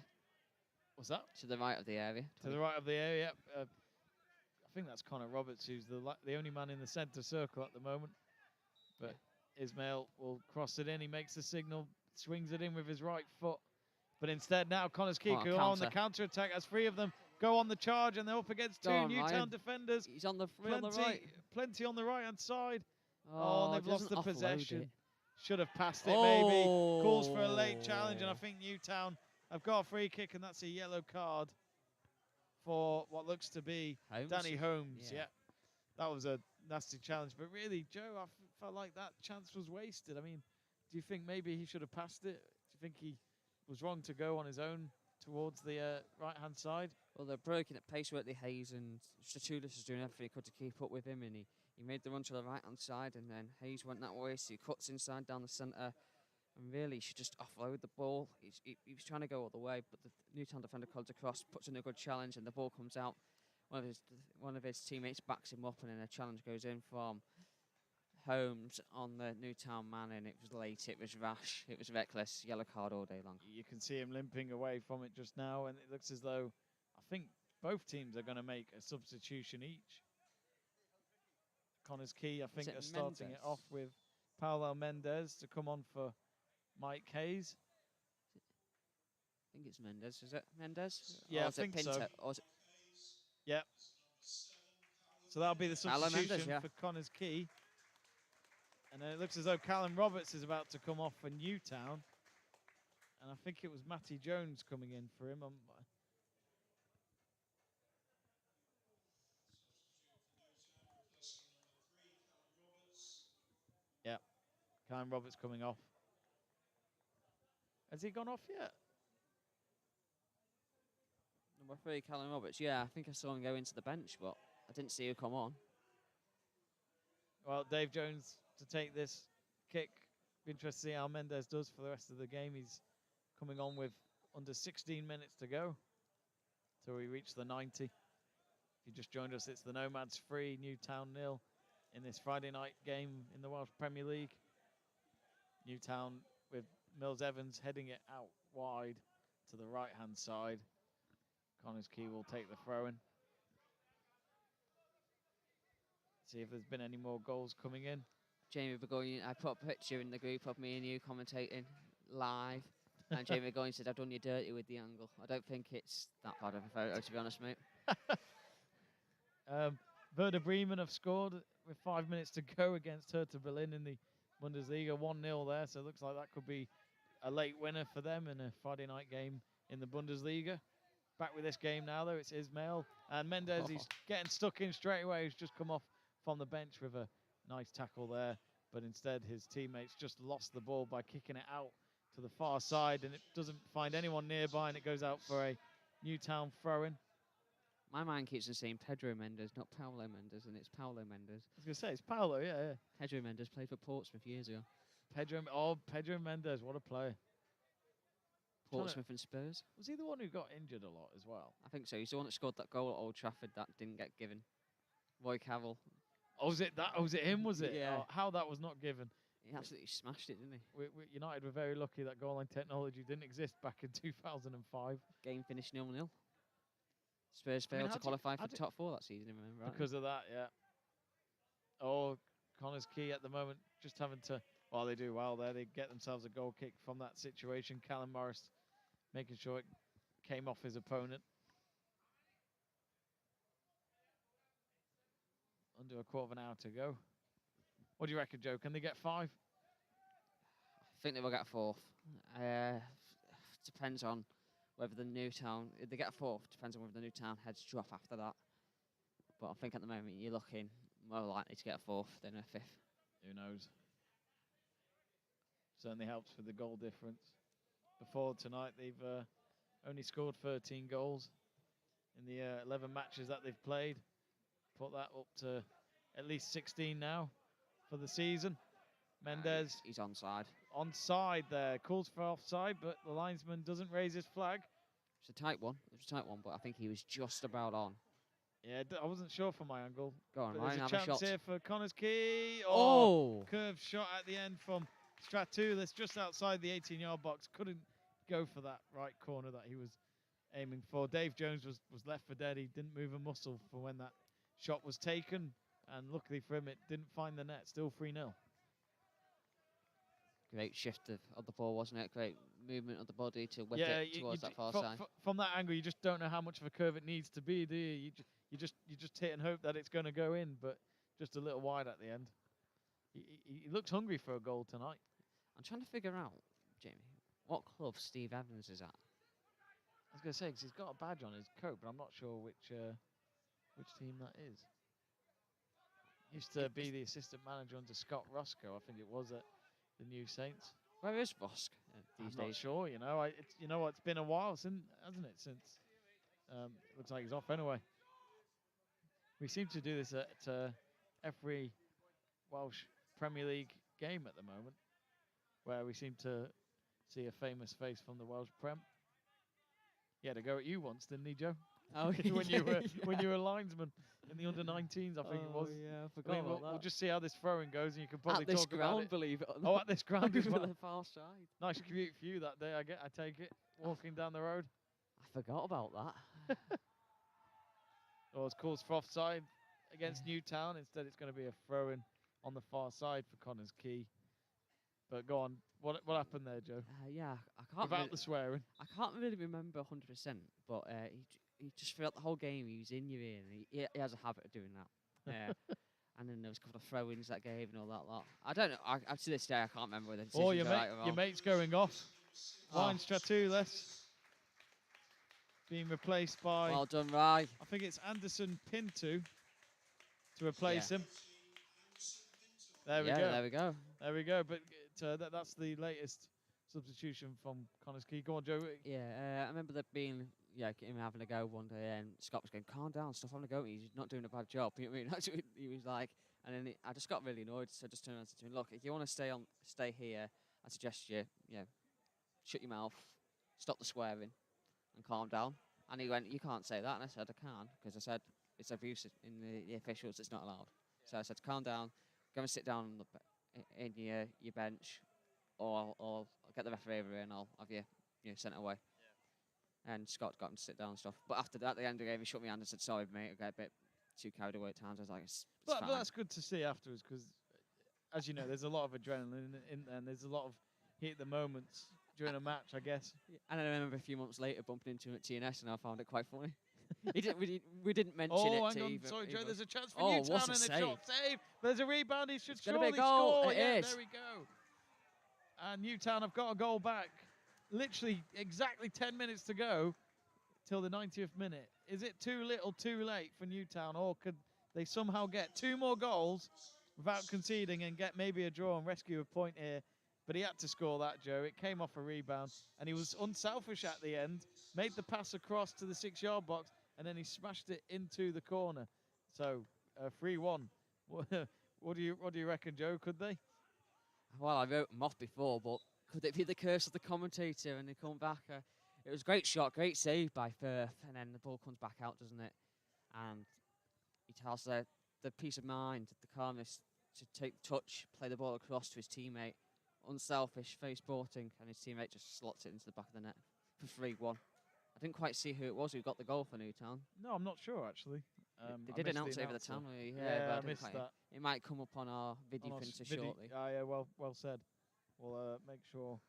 What's that? To the right of the area. To the right of the area, I think that's Connor Roberts, who's the only man in the centre circle at the moment. But Ismail will cross it in. He makes the signal, swings it in with his right foot. But instead now Connah's Quay go on the counter-attack as 3 of them go on the charge, and they're up against 2 Newtown defenders. He's on the right. Plenty on the right-hand side. Oh, and they've lost the possession. Should have passed it, maybe. Calls for a late challenge, and I think Newtown have got a free kick, and that's a yellow card for what looks to be Danny Holmes. Yeah. That was a nasty challenge. But really, Joe, I felt like that chance was wasted. I mean, do you think maybe he should have passed it? Do you think he was wrong to go on his own towards the right-hand side? Well, they're breaking at pace, weren't they, Hayes? And Statulis was doing everything he could to keep up with him, and he made the run to the right-hand side, and then Hayes went that way, so he cuts inside down the centre, and really should just offload the ball. He was trying to go all the way, but the Newtown defender comes across, puts in a good challenge, and the ball comes out. One of his teammates backs him up, and then a challenge goes in from Holmes on the Newtown man, and it was late, it was rash, it was reckless, yellow card all day long. You can see him limping away from it just now, and it looks as though I think both teams are going to make a substitution each. Connah's Quay, I think, are starting it off with Paulo Mendes to come on for Mike Hayes. I think it's Mendes, is it? Mendes? Yeah, I think so. Yeah. So that'll be the substitution Mendes, for Connah's Quay. And then it looks as though Callum Roberts is about to come off for Newtown. And I think it was Matty Jones coming in for him. Yeah, Callum Roberts coming off. Has he gone off yet? Number 3, Callum Roberts. Yeah, I think I saw him go into the bench, but I didn't see who come on. Well, Dave Jones to take this kick. Be interested to see how Mendes does for the rest of the game. He's coming on with under 16 minutes to go till we reach the 90. If you just joined us, it's the Nomads 3, Newtown 0 in this Friday night game in the Welsh Premier League. Newtown with Mills Evans heading it out wide to the right-hand side. Connah's Quay will take the throw-in. See if there's been any more goals coming in. Jamie Burgoyne, I put a picture in the group of me and you commentating live, and Jamie Burgoyne said, I've done you dirty with the angle. I don't think it's that bad of a photo, to be honest, mate. Werder Bremen have scored with 5 minutes to go against Hertha Berlin in the Bundesliga. 1-0 there, so it looks like that could be a late winner for them in a Friday night game in the Bundesliga. Back with this game now, though, it's Ismail. And Mendes, he's getting stuck in straight away. He's just come off from the bench with a nice tackle there. But instead, his teammates just lost the ball by kicking it out to the far side. And it doesn't find anyone nearby, and it goes out for a Newtown throw-in. My mind keeps on saying Pedro Mendes, not Paulo Mendes, and it's Paulo Mendes. I was going to say, it's Paulo, yeah. Pedro Mendes played for Portsmouth years ago. Pedro Mendes, what a player. Portsmouth and Spurs. Was he the one who got injured a lot as well? I think so. He's the one that scored that goal at Old Trafford that didn't get given. Roy Cavill. Oh, was it that? Oh, was it him, was it? Yeah. Oh, how that was not given. He absolutely smashed it, didn't he? United were very lucky that goal line technology didn't exist back in 2005. Game finished 0-0. Spurs failed to qualify for the top 4 that season, if I remember right. Because of that, yeah. Oh, Connah's Quay at the moment just having to... Well, they do well there. They get themselves a goal kick from that situation. Callum Morris making sure it came off his opponent. Under a quarter of an hour to go. What do you reckon, Joe? Can they get 5? I think they will get 4th. Depends on whether the Newtown... If they get 4th, depends on whether the Newtown heads drop after that. But I think at the moment you're looking more likely to get a 4th than a 5th. Who knows? Certainly helps with the goal difference. Before tonight, they've only scored 13 goals in the 11 matches that they've played. Put that up to at least 16 now for the season. Mendes. He's onside. Onside there. Calls for offside, but the linesman doesn't raise his flag. It's a tight one. It was a tight one, but I think he was just about on. Yeah, I wasn't sure from my angle. Go on, Ryan, have a chance shot here for Connah's Quay. Oh! Curved shot at the end from Stratulis just outside the 18-yard box. Couldn't go for that right corner that he was aiming for. Dave Jones was left for dead. He didn't move a muscle for when that shot was taken. And luckily for him, it didn't find the net. Still 3-0. Great shift of the ball, wasn't it? Great movement of the body to whip it towards that far side. From that angle, you just don't know how much of a curve it needs to be, do you? You just hit and hope that it's going to go in, but just a little wide at the end. He looks hungry for a goal tonight. I'm trying to figure out, Jamie, what club Steve Evans is at. I was going to say, because he's got a badge on his coat, but I'm not sure which team that is. Used to be the assistant manager under Scott Roscoe, I think it was, at the New Saints. Where is Vosk these days? I'm not sure, you know. It's been a while, hasn't it, since... looks like he's off anyway. We seem to do this at every Welsh Premier League game at the moment, where we seem to see a famous face from the Welsh Prem. He had a go at you once, didn't he, Joe? Oh, when you were a linesman in the under-19s, I think it was. Yeah, I I forgot mean, about we'll just see how this throwing goes, and you can probably At this talk about ground, it. believe it or Oh, not. at this ground as Over well. the far side. Nice commute for you that day, I take it, walking down the road. I forgot about that. Oh, it's called for offside against Newtown. Instead, it's going to be a throw-in on the far side for Connah's Quay. But go on, what happened there, Joe? Yeah, I can't. Without the swearing. I can't really remember 100%, but he just throughout the whole game he was in your ear, and he has a habit of doing that. And then there was a couple of throw-ins that gave and all that lot. I don't know. I to this day I can't remember whether the decisions your, are right or wrong. your mate's going off. Oh. Ryan Stratulis being replaced by, Well done, Rye. I think it's Anderson Pinto to replace him. There we go. There we go. There we go. But that's the latest substitution from Connah's Quay. Go on, Joe. Yeah, I remember there being him having a go one day, and Scott was going, "Calm down, stop having a go. He's not doing a bad job." You know what I mean? That's what he was like, and then I just got really annoyed. So I just turned around and said to him, "Look, if you want to stay here, I suggest you shut your mouth, stop the swearing, and calm down." And he went, "You can't say that." And I said, "I can," because I said it's abuse in the officials. It's not allowed. So I said, "Calm down, go and sit down in your bench, or I'll get the referee over here and I'll have you sent away." And Scott got him to sit down and stuff. But after that, at the end of the game, he shook me hand and said, "Sorry, mate, I got a bit too carried away at times." I was like, it's but fine. that's good to see afterwards, because, as you know, there's a lot of adrenaline in there, and there's a lot of heat the moments during a match, I guess. And I remember a few months later bumping into him at TNS, and I found it quite funny. We didn't mention it. Oh, to hang on. either, Sorry, Joe, either. there's a chance for Oh, Newtown what a and a save. shot save. There's a rebound. He should It's gonna be a surely goal. score. It Yeah, is. there we go. And Newtown have got a goal back. Literally exactly 10 minutes to go till the 90th minute. Is it too little, too late for Newtown, or could they somehow get 2 more goals without conceding and get maybe a draw and rescue a point here? But he had to score that, Joe. It came off a rebound, and he was unselfish at the end, made the pass across to the 6-yard box, and then he smashed it into the corner. So 3-1. What do you reckon, Joe? Could they? Well, I wrote them off before, but could it be the curse of the commentator and they come back? It was a great shot, great save by Firth, and then the ball comes back out, doesn't it? And he tells the peace of mind, the calmness to take touch, play the ball across to his teammate. Unselfish, very sporting, and his teammate just slots it into the back of the net for 3-1. I didn't quite see who it was who got the goal for Newtown. No, I'm not sure, actually. They did announce it over the town. Yeah, I missed that. It might come up on our video printer shortly. Yeah, well said. We'll make sure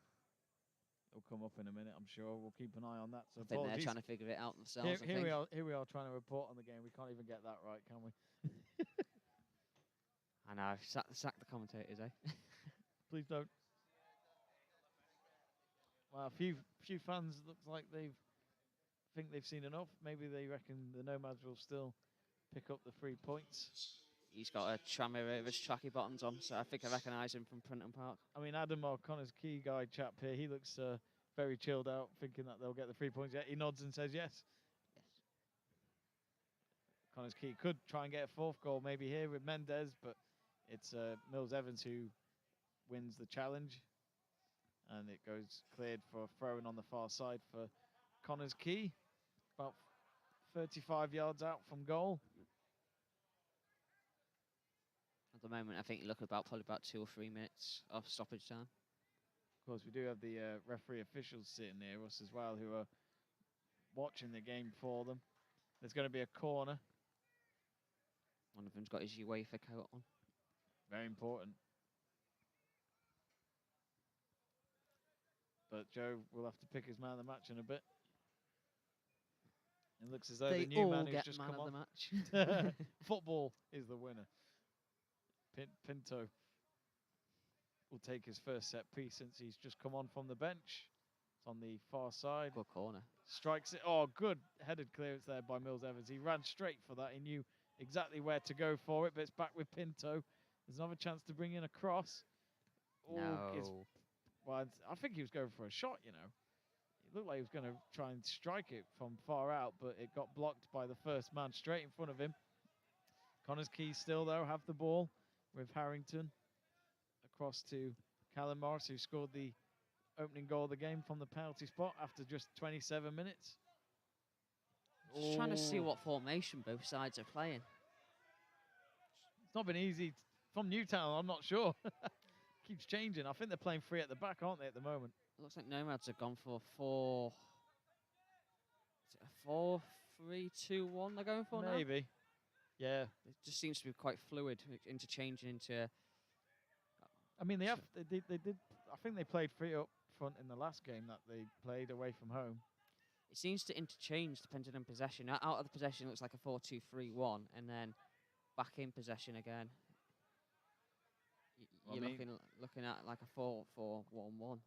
it'll come up in a minute, I'm sure. We'll keep an eye on that. So I think they're trying to figure it out themselves. Here we are trying to report on the game. We can't even get that right, can we? I know, sack the commentators, eh? Please don't. Well, a few fans looks like think they've seen enough. Maybe they reckon the Nomads will still pick up the 3 points. He's got a trammer with his tracky bottoms on, so I think I recognise him from Printon Park. I mean, Adam, our Connah's Quay guy chap here, he looks very chilled out, thinking that they'll get the 3 points. Yeah, he nods and says yes. Connah's Quay could try and get a 4th goal maybe here with Mendes, but it's Mills Evans who wins the challenge. And it goes cleared for a throw-in on the far side for Connah's Quay, about 35 yards out from goal. At the moment, I think you look at probably about 2 or 3 minutes of stoppage time. Of course, we do have the referee officials sitting near us as well, who are watching the game for them. There's going to be a corner. One of them's got his UEFA coat on. Very important. But Joe will have to pick his man of the match in a bit. It looks as though the new man who's just come on. The match. Football is the winner. Pinto will take his first set piece since he's just come on from the bench. It's on the far side. Good corner. Strikes it. Oh, good headed clearance there by Mills Evans. He ran straight for that. He knew exactly where to go for it, but it's back with Pinto. There's another chance to bring in a cross. No. Well, I think he was going for a shot, you know. It looked like he was going to try and strike it from far out, but it got blocked by the first man straight in front of him. Connah's Quay still, though, have the ball with Harrington across to Callum Morris, who scored the opening goal of the game from the penalty spot after just 27 minutes. Just trying to see Ooh. what formation both sides are playing. It's not been easy from Newtown, I'm not sure. Keeps changing. I think they're playing 3 at the back, aren't they, at the moment? It looks like Nomads have gone for 4. Is it a 4-3-2-1 they're going for now? Maybe. Yeah. It just seems to be quite fluid, interchanging into. I mean, they did. I think they played 3 up front in the last game that they played away from home. It seems to interchange depending on possession. Out of the possession, it looks like a 4-2-3-1, and then back in possession again. You're looking at like a 4-4-1-1.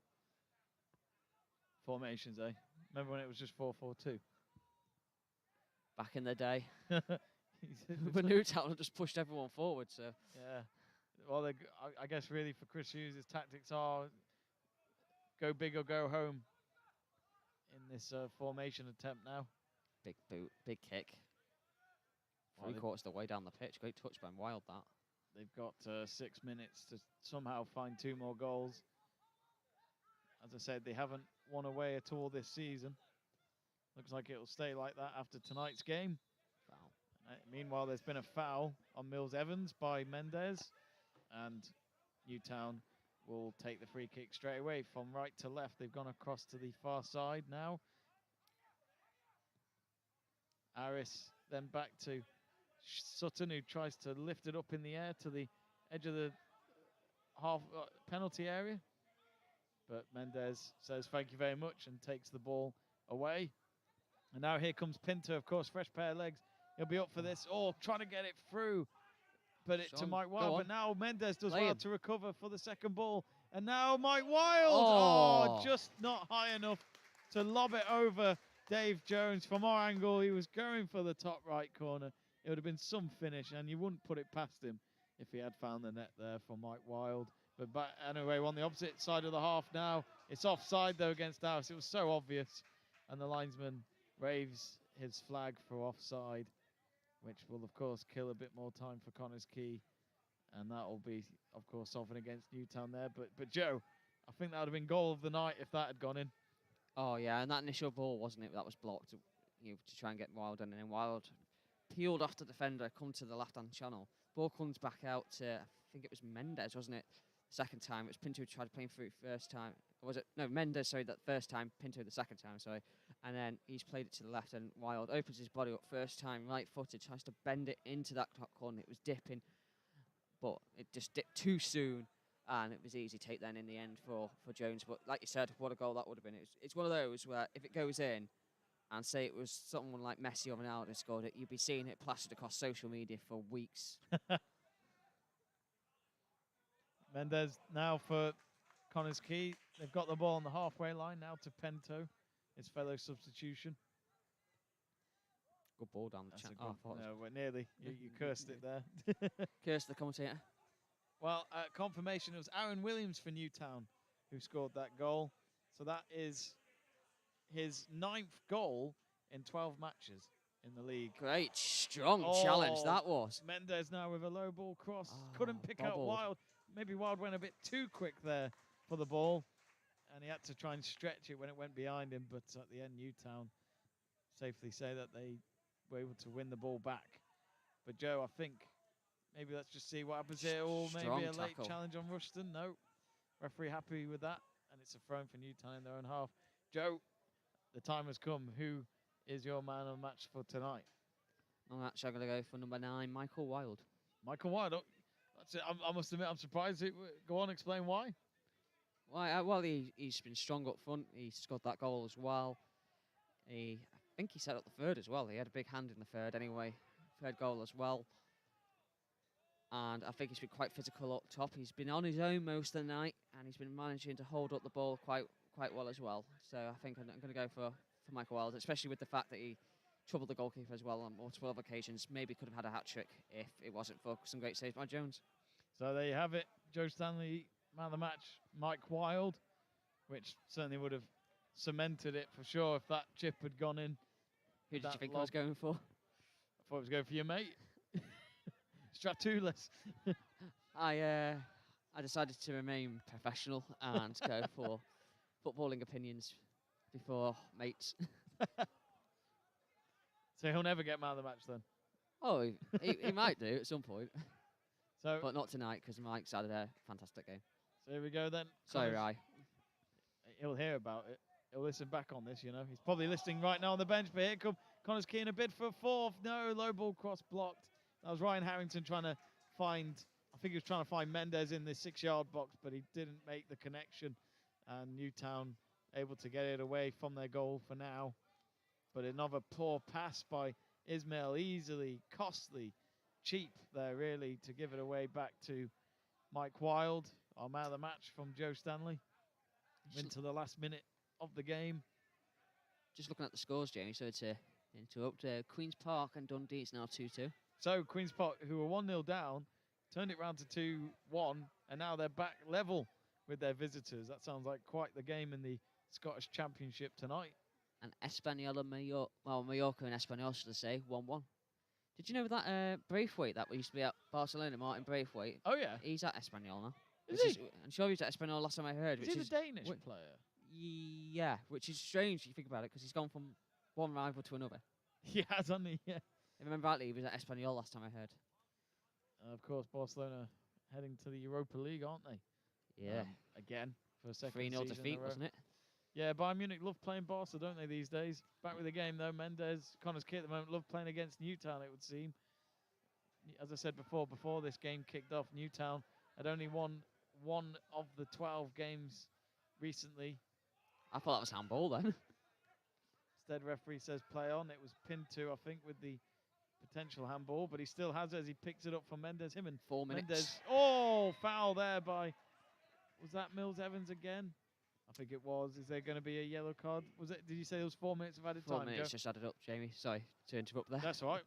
Formations, eh? Remember when it was just 4-4-2? Back in the day. But Newtown have just pushed everyone forward, so. Yeah. Well, I guess really for Chris Hughes, his tactics are go big or go home in this formation attempt now. Big boot, big kick. Well, 3/4 the way down the pitch. Great touch by Wild, that. They've got 6 minutes to somehow find 2 more goals. As I said, they haven't won away at all this season. Looks like it'll stay like that after tonight's game. Foul. Meanwhile, there's been a foul on Mills Evans by Mendes, and Newtown will take the free kick straight away from right to left. They've gone across to the far side now. Aris then back to Sutton, who tries to lift it up in the air to the edge of the half penalty area. But Mendes says thank you very much and takes the ball away. And now here comes Pinto, of course, fresh pair of legs. He'll be up for this. Oh, trying to get it through. But it to Mike Wild. But now Mendes does well to recover for the second ball. And now Mike Wild. Oh, just not high enough to lob it over Dave Jones. From our angle, he was going for the top right corner. It would have been some finish, and you wouldn't put it past him if he had found the net there for Mike Wild. But anyway, on the opposite side of the half now. It's offside, though, against Davies. It was so obvious. And the linesman raves his flag for offside, which will, of course, kill a bit more time for Connah's Quay. And that will be, of course, often against Newtown there. But Joe, I think that would have been goal of the night if that had gone in. Oh, yeah, and that initial ball, wasn't it, that was blocked to try and get Wild in. And then Wild peeled off the defender, come to the left-hand channel. Ball comes back out to, I think it was Mendes, wasn't it? Second time. It was Pinto who tried to play him through first time. Or was it? No, Mendes, sorry, that first time. Pinto the second time, sorry. And then he's played it to the left, and Wild opens his body up first time, right-footed, tries to bend it into that top corner. It was dipping, but it just dipped too soon, and it was easy take then in the end for Jones. But like you said, what a goal that would have been. It's one of those where if it goes in, and say it was someone like Messi or Ronaldo scored it, you'd be seeing it plastered across social media for weeks. Mendes now for Connah's Quay. They've got the ball on the halfway line now to Pinto, his fellow substitution. Good ball down the channel. No, we're nearly. You cursed it there. Cursed the commentator. Well, confirmation, it was Aaron Williams for Newtown who scored that goal. So that is his 9th goal in 12 matches in the league. Great, strong challenge that was. Mendes now with a low ball cross. Couldn't pick out Wild. Maybe Wild went a bit too quick there for the ball, and he had to try and stretch it when it went behind him. But at the end, Newtown safely say that they were able to win the ball back. But Joe, I think maybe let's just see what happens here. Or maybe a late challenge on Rushton. No, referee happy with that, and it's a throw for Newtown in their own half. Joe, the time has come. Who is your man of the match for tonight? I'm actually going to go for number 9, Michael Wild. Michael Wild. Oh, that's it. I must admit, I'm surprised. Go on, explain why. Why? Well, he's been strong up front. He scored that goal as well. I think he set up the third as well. He had a big hand in the third anyway. Third goal as well. And I think he's been quite physical up top. He's been on his own most of the night, and he's been managing to hold up the ball quite well as well. So I think I'm going to go for Michael Wild, especially with the fact that he troubled the goalkeeper as well on multiple other occasions. Maybe could have had a hat-trick if it wasn't for some great saves by Jones. So there you have it. Joe Stanley, man of the match, Mike Wild, which certainly would have cemented it for sure if that chip had gone in. Who did you think I was going for? I thought I was going for your mate. Stratoulis. I decided to remain professional and go for footballing opinions before mates. So he'll never get man of the match then. Oh, he might do at some point, So, but not tonight because Mike's had a fantastic game. so here we go then. Sorry, Connors- Rye. He'll hear about it. He'll listen back on this, you know. He's probably listening right now on the bench, but here come Connor's Key in a bid for a fourth. No, low ball cross blocked. That was Ryan Harrington trying to find, I think he was trying to find Mendes in the 6-yard box, but he didn't make the connection. And Newtown able to get it away from their goal for now. But another poor pass by Ismail, easily, costly, cheap there really, to give it away back to Mike Wild, our man of the match from Joe Stanley. Into the last minute of the game. Just looking at the scores, Jamie, so to interrupt, Queen's Park and Dundee, it's now 2-2. So Queen's Park, who were 1-0 down, turned it round to 2-1, and now they're back level with their visitors. That sounds like quite the game in the Scottish Championship tonight. And Espanyol and Mallorca, well, Mallorca and Espanyol, should I say, 1-1. Did you know that Braithwaite, that used to be at Barcelona, Martin Braithwaite, Oh, yeah. he's at Espanyol now. Is he? I'm sure he was at Espanyol last time I heard. Is which he is the Danish wh- player? Yeah, which is strange if you think about it, because he's gone from one rival to another. He has, hasn't he? Yeah. If I remember rightly, he was at Espanyol last time I heard. Of course, Barcelona heading to the Europa League, aren't they? Yeah. Again, for a second 3-0 season in defeat, a row. wasn't it? Yeah, Bayern Munich love playing Barca, don't they, these days? Back with the game, though. Mendes, Connor's Key at the moment, love playing against Newtown, it would seem. As I said before this game kicked off, Newtown had only won one of the 12 games recently. I thought that was handball then. Instead, referee says play on. It was pinned to, I think, with the potential handball, but he still has it as he picks it up from Mendes. Him and 4 minutes. Mendes. Oh, foul there by, was that Mills Evans again? I think it was. Is there going to be a yellow card? Was it? Did you say there was 4 minutes of added 4 time? minutes Joe? just added up, Jamie. Sorry to interrupt there. That's all right.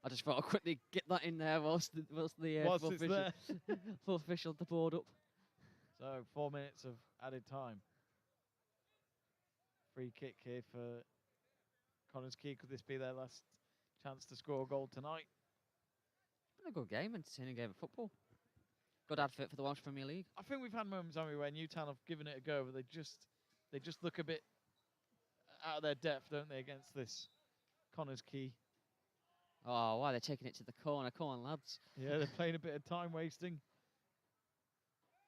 I just thought I'd quickly get that in there whilst the Whilst full it's official, there. full official the board up. So 4 minutes of added time. Free kick here for Connah's Quay. Could this be their last chance to score a goal tonight? It's been a good game, entertaining game of football. Good advert for the Welsh Premier League. I think we've had moments, haven't we, where Newtown have given it a go, but they just look a bit out of their depth, don't they, against this Connah's Quay. Oh, wow, they're taking it to the corner. Come on, lads. Yeah, they're playing a bit of time wasting.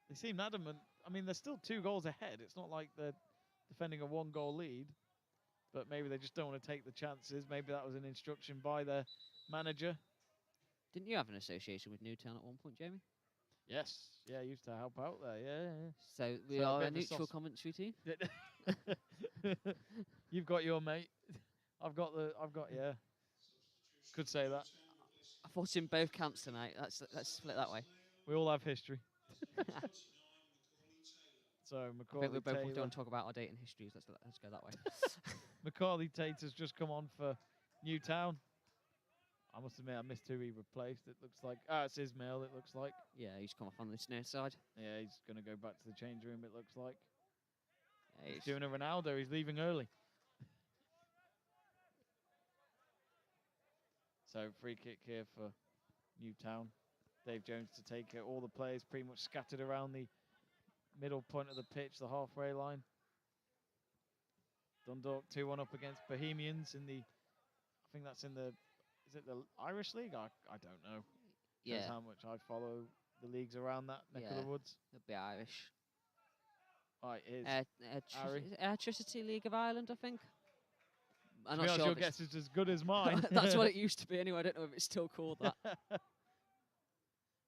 They seem adamant. I mean, they're still 2 goals ahead. It's not like they're defending a 1-goal lead, but maybe they just don't want to take the chances. Maybe that was an instruction by their manager. Didn't you have an association with Newtown at one point, Jamie? Yes, yeah, I used to help out there. Yeah. So we So a are bit a of a neutral soft- commentary team. You've got your mate. I've got yeah. Could say that. I fought in both camps tonight. Let's split that way. We all have history. So I think Macaulay we both Taylor. don't talk about our dating histories. Let's go that way. Macaulay Tater's just come on for Newtown. I must admit, I missed who he replaced. It looks like it's Ismail. It looks like Yeah, he's come off on this near side. yeah, he's going to go back to the change room. It looks like Yeah, he's doing a Ronaldo. He's leaving early. So free kick here for Newtown. Dave Jones to take it. All the players pretty much scattered around the middle point of the pitch, the halfway line. Dundalk 2-1 up against Bohemians in the, I think that's in the, is it the Irish League? I don't know. yeah, That's how much I follow the leagues around that neck of Yeah. the woods. it'll be Irish. Right, it is. Is it Electricity League of Ireland, I think. I'm To be not honest, sure. your if it's- guess is as good as mine. That's what it used to be anyway. I don't know if it's still called that.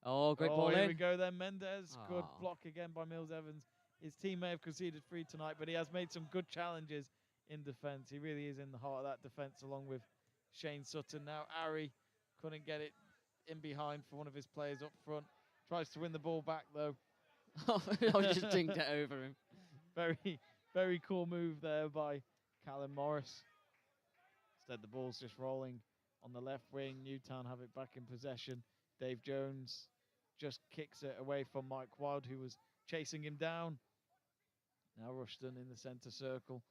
Oh, great ball Here we in. go then. Mendes, good Aw. block again by Mills Evans. His team may have conceded 3 tonight, but he has made some good challenges in defence. He really is in the heart of that defence, along with Shane Sutton. Now Ari couldn't get it in behind for one of his players up front. Tries to win the ball back though. I just dinged it over him. Very, very cool move there by Callum Morris. Instead, the ball's just rolling on the left wing. Newtown have it back in possession. Dave Jones just kicks it away from Mike Wild, who was chasing him down. Now Rushton in the centre circle,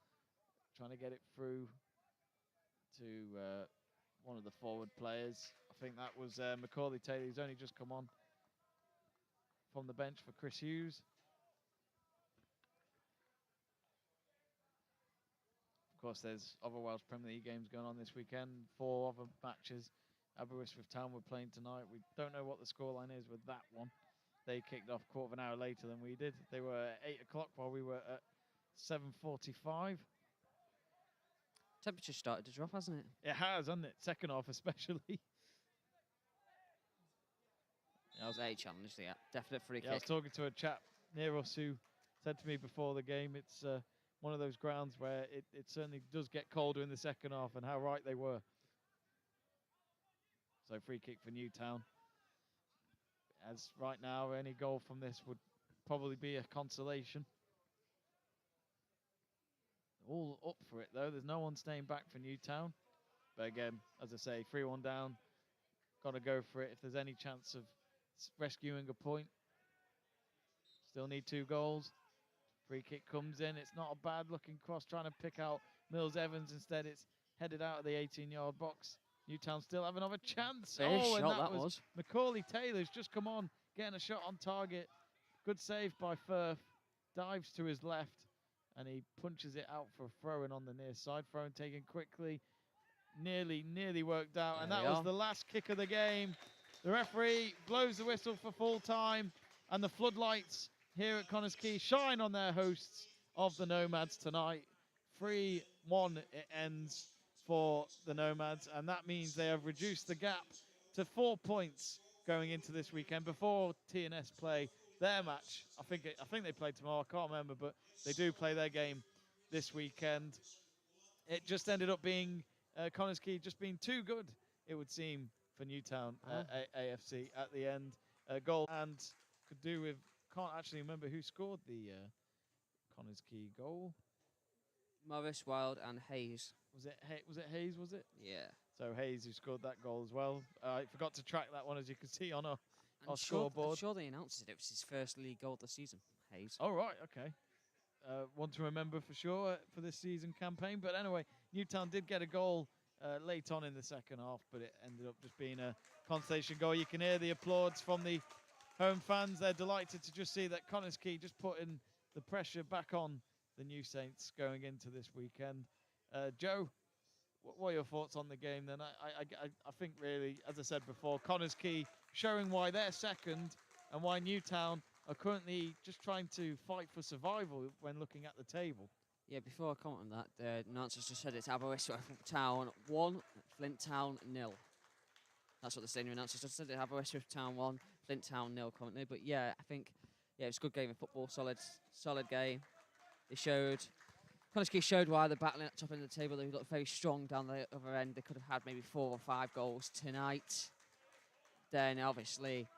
trying to get it through to one of the forward players. I think that was Macaulay Taylor, who's only just come on from the bench for Chris Hughes. course, there's other Welsh Premier League games going on this weekend. 4 other matches. Aberystwyth Town were playing tonight. We don't know what the scoreline is with that one. They kicked off quarter of an hour later than we did. They were at 8 o'clock while we were at 7:45. Temperature started to drop, hasn't it? It has, hasn't it? Second half especially. That was a challenge, yeah. Definite free Yeah, I was kick. talking to a chap near us who said to me before the game, it's one of those grounds where it certainly does get colder in the second half, and how right they were. So free kick for Newtown. As right now, any goal from this would probably be a consolation. All up for it, though. There's no one staying back for Newtown. But again, as I say, 3-1 down. Got to go for it if there's any chance of rescuing a point. Still need 2 goals. Free kick comes in. It's not a bad looking cross trying to pick out Mills Evans. Instead, it's headed out of the 18-yard box. Newtown still have another chance. Big and shot that that was Macaulay Taylor's just come on, getting a shot on target. Good save by Firth. Dives to his left, and he punches it out for a throw-in on the near side. Throw-in taken quickly. Nearly worked out. There and that we was are. the last kick of the game. The referee blows the whistle for full time, and the floodlights here at Connah's Quay shine on their hosts of the Nomads tonight. 3-1 it ends for the Nomads, and that means they have reduced the gap to 4 points going into this weekend before TNS play their match. I think they play tomorrow. I can't remember, but they do play their game this weekend. It just ended up being Connah's Quay just being too good, it would seem, for Newtown AFC at the end. Goal and could do with, can't actually remember who scored the Connah's Quay goal. Morris, Wild, and Hayes. Was it Hayes? Was it? Yeah. So Hayes who scored that goal as well. I forgot to track that one, as you can see on our I'm scoreboard. sure they announced it was his first league goal of the season, Hayes. Oh right, okay. One to remember for sure for this season campaign. But anyway, Newtown did get a goal late on in the second half, but it ended up just being a consolation goal. You can hear the applause from the home fans. They're delighted to just see that Connah's Quay just putting the pressure back on the New Saints going into this weekend. Joe, what are your thoughts on the game then? I think really, as I said before, Connah's Quay showing why they're second and why Newtown are currently just trying to fight for survival when looking at the table. Yeah, before I comment on that, the announcers just said it's Aberystwyth Town 1, Flint Town 0. That's what the senior announcers just said. It's Aberystwyth Town 1, Flint Town 0 currently. But yeah, I think it's a good game of football, solid game. They showed, Connah's Quay showed why they're battling at the top end of the table. They looked very strong down the other end. They could have had maybe 4 or 5 goals tonight. Then obviously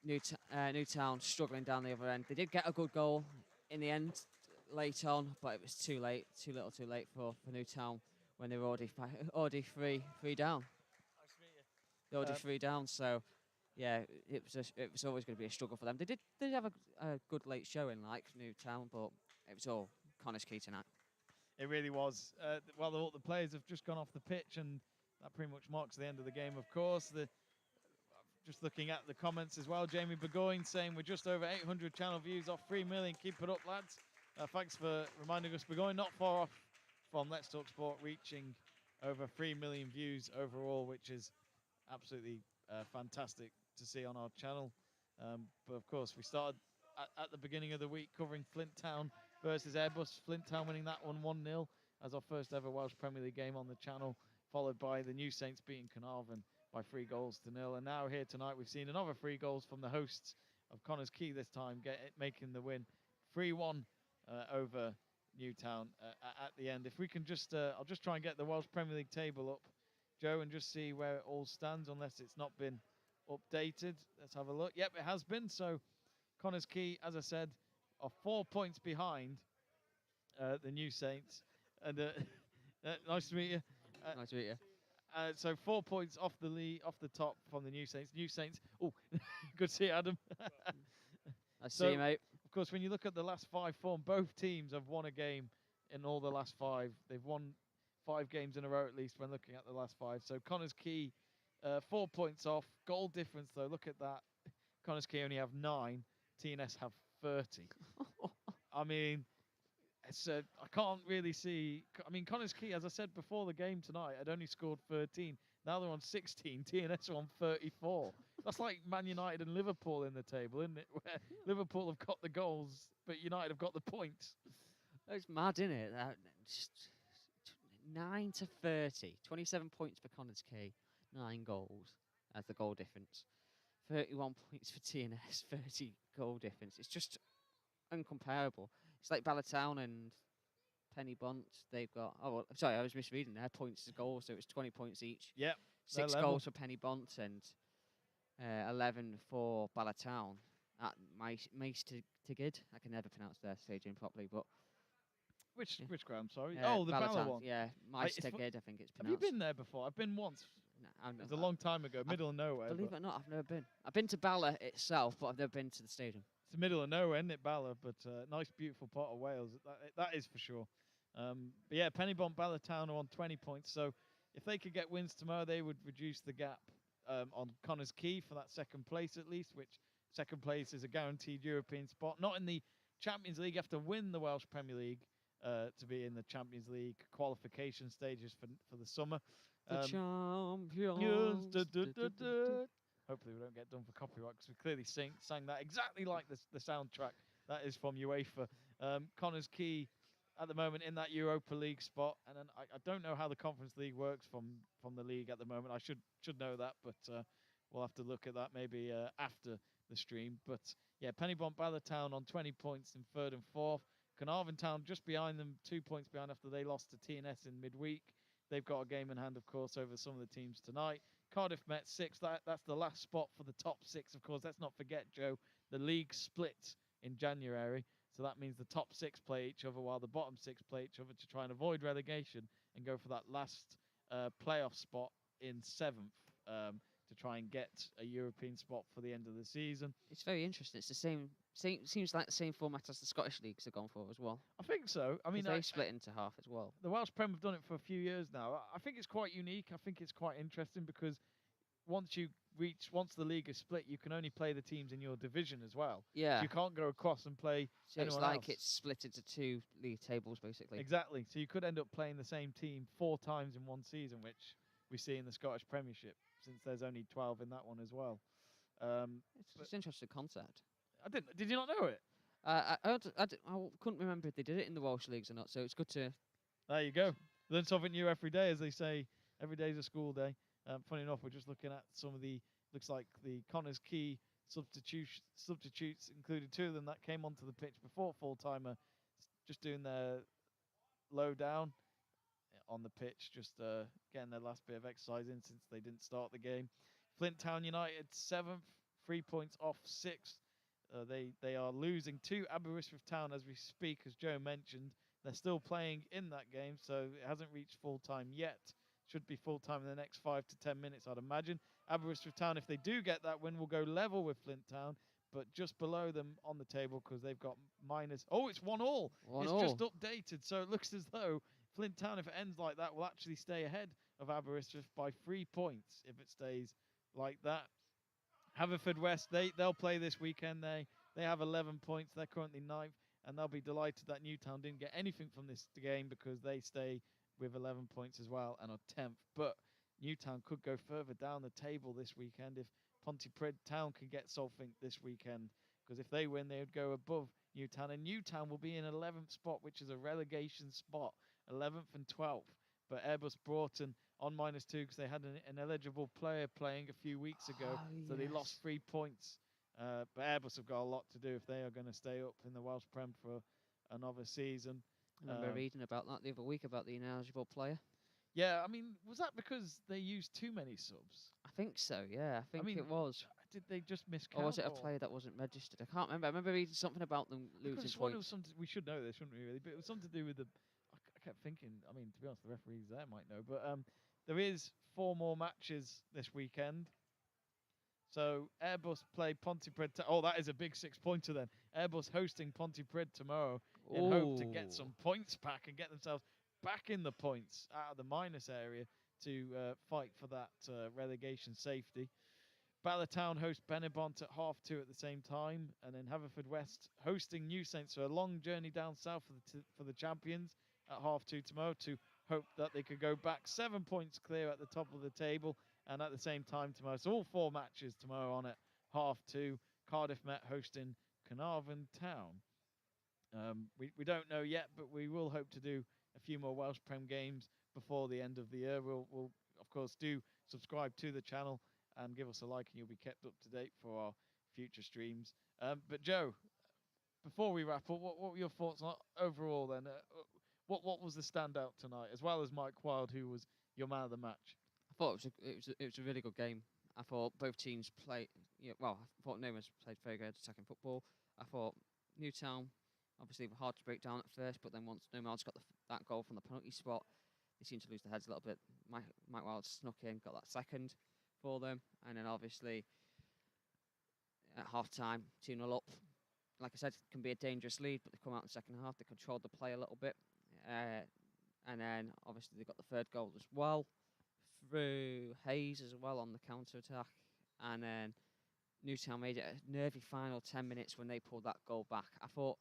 Newtown struggling down the other end. They did get a good goal in the end late on, but it was too late, too little too late for Newtown when they were already three down. Nice to meet you. They're already 3 down, so yeah, it was always going to be a struggle for them. They did have a good late showing like Newtown, but it was all Connah's Quay tonight. It really was. Well, the players have just gone off the pitch, and that pretty much marks the end of the game, of course. Just looking at the comments as well, Jamie Burgoyne saying we're just over 800 channel views off 3 million. Keep it up, lads. Thanks for reminding us, Burgoyne. Not far off from Let's Talk Sport reaching over 3 million views overall, which is absolutely fantastic to see on our channel. But of course, we started at the beginning of the week covering Flint Town versus Airbus. Flint Town winning that one 1-0 as our first ever Welsh Premier League game on the channel, followed by the New Saints beating Carnarvon by 3-0. And now here tonight we've seen another 3 goals from the hosts of Connah's Quay this time, making the win 3-1 over Newtown at the end. If we can just, I'll just try and get the Welsh Premier League table up, Joe, and just see where it all stands, unless it's not been updated. Let's have a look. Yep, it has been. So Connah's Quay, as I said, are 4 points behind the New Saints. And nice to meet you. Nice to meet you. So 4 points off the lead, off the top from the New Saints. New Saints. Oh, good to see you, Adam. I see you, mate. Of course, when you look at the last 5 form, both teams have won a game in all the last 5. They've won 5 games in a row at least when looking at the last 5. So Connah's Quay, 4 points off. Goal difference though, look at that. Connah's Quay only have 9. TNS have 30. I mean, It's, I can't really see. I mean, Connah's Quay, as I said before the game tonight, had only scored 13. Now they're on 16. TNS are on 34. That's like Man United and Liverpool in the table, isn't it? Where Liverpool have got the goals, but United have got the points. It's mad, isn't it? Just 9 to 30. 27 points for Connah's Quay. 9 goals as the goal difference. 31 points for TNS. 30 goal difference. It's just uncomparable. It's like Ballatown and Penny Bont. They've got. Oh, well, sorry, I was misreading their points to goals, so it was 20 points each. Yep. 6 goals for Penny Bont and 11 for Ballatown. At Mace to Gid. I can never pronounce their stadium properly, but. Which ground, sorry? The Bala one. Yeah, Mace to Gid, I think it's pronounced. Have you been there before? I've been once. No, it was a long time ago, middle of nowhere. Believe it or not, I've never been. I've been to Bala itself, but I've never been to the stadium. It's the middle of nowhere, isn't it, Bala? But nice, beautiful part of Wales. That is for sure. But yeah, Pennybont, Ballatown are on 20 points. So if they could get wins tomorrow, they would reduce the gap on Connah's Quay for that second place at least, which second place is a guaranteed European spot. Not in the Champions League. You have to win the Welsh Premier League to be in the Champions League qualification stages for the summer. The champions. Hopefully we don't get done for copyright because we clearly sang that exactly like the soundtrack. That is from UEFA. Connah's Quay at the moment in that Europa League spot, and then I don't know how the Conference League works from the league at the moment. I should know that, but we'll have to look at that maybe after the stream. But yeah, Pennybont Ballatown on 20 points in third and fourth. Carnarvon Town just behind them, 2 points behind after they lost to TNS in midweek. They've got a game in hand, of course, over some of the teams tonight. Cardiff Met 6, that's the last spot for the top 6, of course. Let's not forget, Joe, the league split in January. So that means the top 6 play each other while the bottom 6 play each other to try and avoid relegation and go for that last playoff spot in 7th to try and get a European spot for the end of the season. It's very interesting. It's the same seems like the same format as the Scottish leagues have gone for as well. I think so. I mean, they split into half as well. The Welsh Prem have done it for a few years now. I think it's quite unique. I think it's quite interesting because once the league is split, you can only play the teams in your division as well. Yeah. So you can't go across and play so anyone it's like else. it's split into 2 league tables, basically. Exactly. So you could end up playing the same team 4 times in one season, which we see in the Scottish Premiership, since there's only 12 in that one as well. It's an interesting concept. Did you not know it? I couldn't remember if they did it in the Welsh leagues or not, so it's good to... There you go. Learn something new every day, as they say. Every day is a school day. Funny enough, we're just looking at some of the... Looks like the Connah's Quay substitutes, included 2 of them that came onto the pitch before full-timer, just doing their low down on the pitch, just getting their last bit of exercise in since they didn't start the game. Flint Town United 7th, 3 points off 6th. They are losing to Aberystwyth Town as we speak, as Joe mentioned. They're still playing in that game, so it hasn't reached full-time yet. Should be full-time in the next 5 to 10 minutes, I'd imagine. Aberystwyth Town, if they do get that win, will go level with Flint Town, but just below them on the table because they've got minus... Oh, it's 1-1. It's just updated, so it looks as though Flint Town, if it ends like that, will actually stay ahead of Aberystwyth by 3 points if it stays like that. Haverfordwest, they'll play this weekend. They have 11 points. They're currently 9th, and they'll be delighted that Newtown didn't get anything from this game because they stay with 11 points as well and are 10th. But Newtown could go further down the table this weekend if Pontypridd Town can get something this weekend, because if they win, they would go above Newtown, and Newtown will be in 11th spot, which is a relegation spot, 11th and 12th. But Airbus Broughton on -2 because they had an eligible player playing a few weeks ago, so they lost 3 points. But Airbus have got a lot to do if they are going to stay up in the Welsh Prem for another season. I remember reading about that the other week about the ineligible player. Yeah, I mean, was that because they used too many subs? I think so, yeah. I think it was. Did they just miscount? Or was it a player that wasn't registered? I can't remember. I remember reading something about them losing points. We should know this, shouldn't we, really? But it was something to do with the... I kept thinking, I mean, to be honest, the referees there might know. But there is 4 more matches this weekend. So Airbus play Pontypridd. Oh, that is a big 6-pointer then. Airbus hosting Pontypridd tomorrow in hope to get some points back and get themselves back in the points out of the minus area to fight for that relegation safety. Ballatown host Benebont at 2:30 at the same time, and then Haverfordwest hosting New Saints. So a long journey down south for the champions at 2:30 tomorrow to hope that they could go back 7 points clear at the top of the table, and at the same time tomorrow. So all 4 matches tomorrow on at 2:30. Cardiff Met hosting Carnarvon Town. We don't know yet, but we will hope to do a few more Welsh Prem games before the end of the year. We'll of course do subscribe to the channel and give us a like, and you'll be kept up to date for our future streams. But Joe, before we wrap up, what were your thoughts on overall then? What was the standout tonight, as well as Mike Wilde, who was your man of the match? I thought it was a really good game. I thought both teams played. Well, I thought Nomads played very good attacking football. I thought Newtown, obviously, were hard to break down at first, but then once Nomads got that goal from the penalty spot, they seemed to lose their heads a little bit. Mike Wilde snuck in, got that second for them, and then obviously at half time, 2-0 up. Like I said, it can be a dangerous lead, but they come out in the second half, they controlled the play a little bit, and then obviously they got the third goal as well through Hayes as well on the counter attack, and then Newtown made it a nervy final 10 minutes when they pulled that goal back. I thought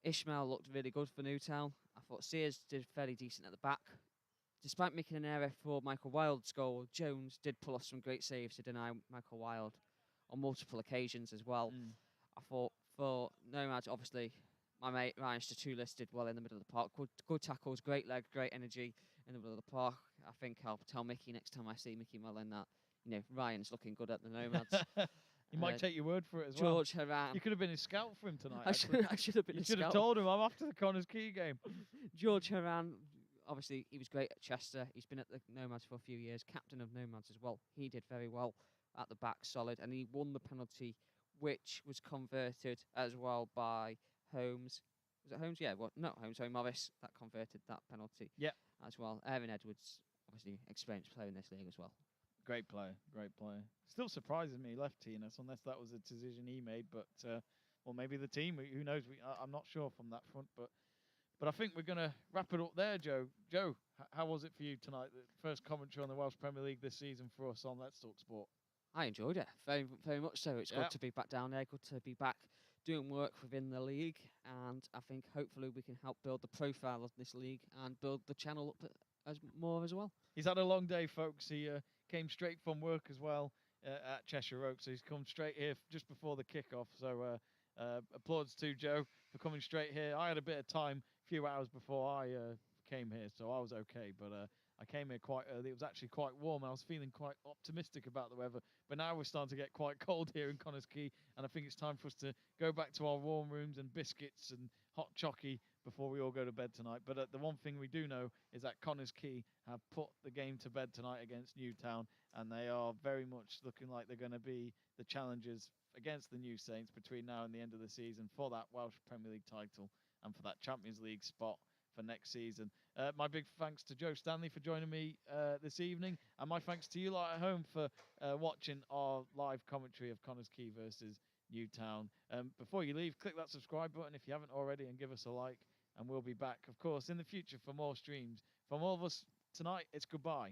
Ishmael looked really good for Newtown. I thought Sears did fairly decent at the back. Despite making an error for Michael Wilde's goal, Jones did pull off some great saves to deny Michael Wilde on multiple occasions as well. I thought for Nomads, obviously, my mate Ryan Statulis did well in the middle of the park. Good tackles, great legs, great energy in the middle of the park. I think I'll tell Mickey next time I see Mickey Mullen that, Ryan's looking good at the Nomads. He might take your word for it as George well. Haran. You could have been his scout for him tonight. I should have been You his should have scout. told him I'm after the Connah's Quay game. George Haran, obviously, he was great at Chester. He's been at the Nomads for a few years, captain of Nomads as well. He did very well at the back, solid, and he won the penalty, which was converted as well by Holmes. Was it Holmes? Yeah, well, not Holmes, sorry, Morris, that converted that penalty as well. Aaron Edwards, obviously, experienced player in this league as well. Great player, great player. Still surprises me he left TNS, unless that was a decision he made, but or maybe the team. Who knows? I'm not sure from that front, but I think we're going to wrap it up there, Joe. Joe, how was it for you tonight? The first commentary on the Welsh Premier League this season for us on Let's Talk Sport. I enjoyed it very, very much so. It's good to be back down there. Good to be back doing work within the league, and I think hopefully we can help build the profile of this league and build the channel up more as well. He's had a long day, folks. He came straight from work as well at Cheshire Oak, so he's come straight here just before the kickoff. So applause to Joe for coming straight here. I had a bit of time, a few hours before I came here, so I was okay, but I came here quite early. It was actually quite warm. I was feeling quite optimistic about the weather, but now we're starting to get quite cold here in Connah's Quay, and I think it's time for us to go back to our warm rooms and biscuits and hot chockey before we all go to bed tonight. But the one thing we do know is that Connah's Quay have put the game to bed tonight against Newtown, and they are very much looking like they're going to be the challengers against the New Saints between now and the end of the season for that Welsh Premier League title and for that Champions League spot for next season. My big thanks to Joe Stanley for joining me this evening, and my thanks to you lot at home for watching our live commentary of Connah's Quay versus Newtown. Before you leave, click that subscribe button if you haven't already and give us a like, and we'll be back, of course, in the future for more streams. From all of us tonight, it's goodbye.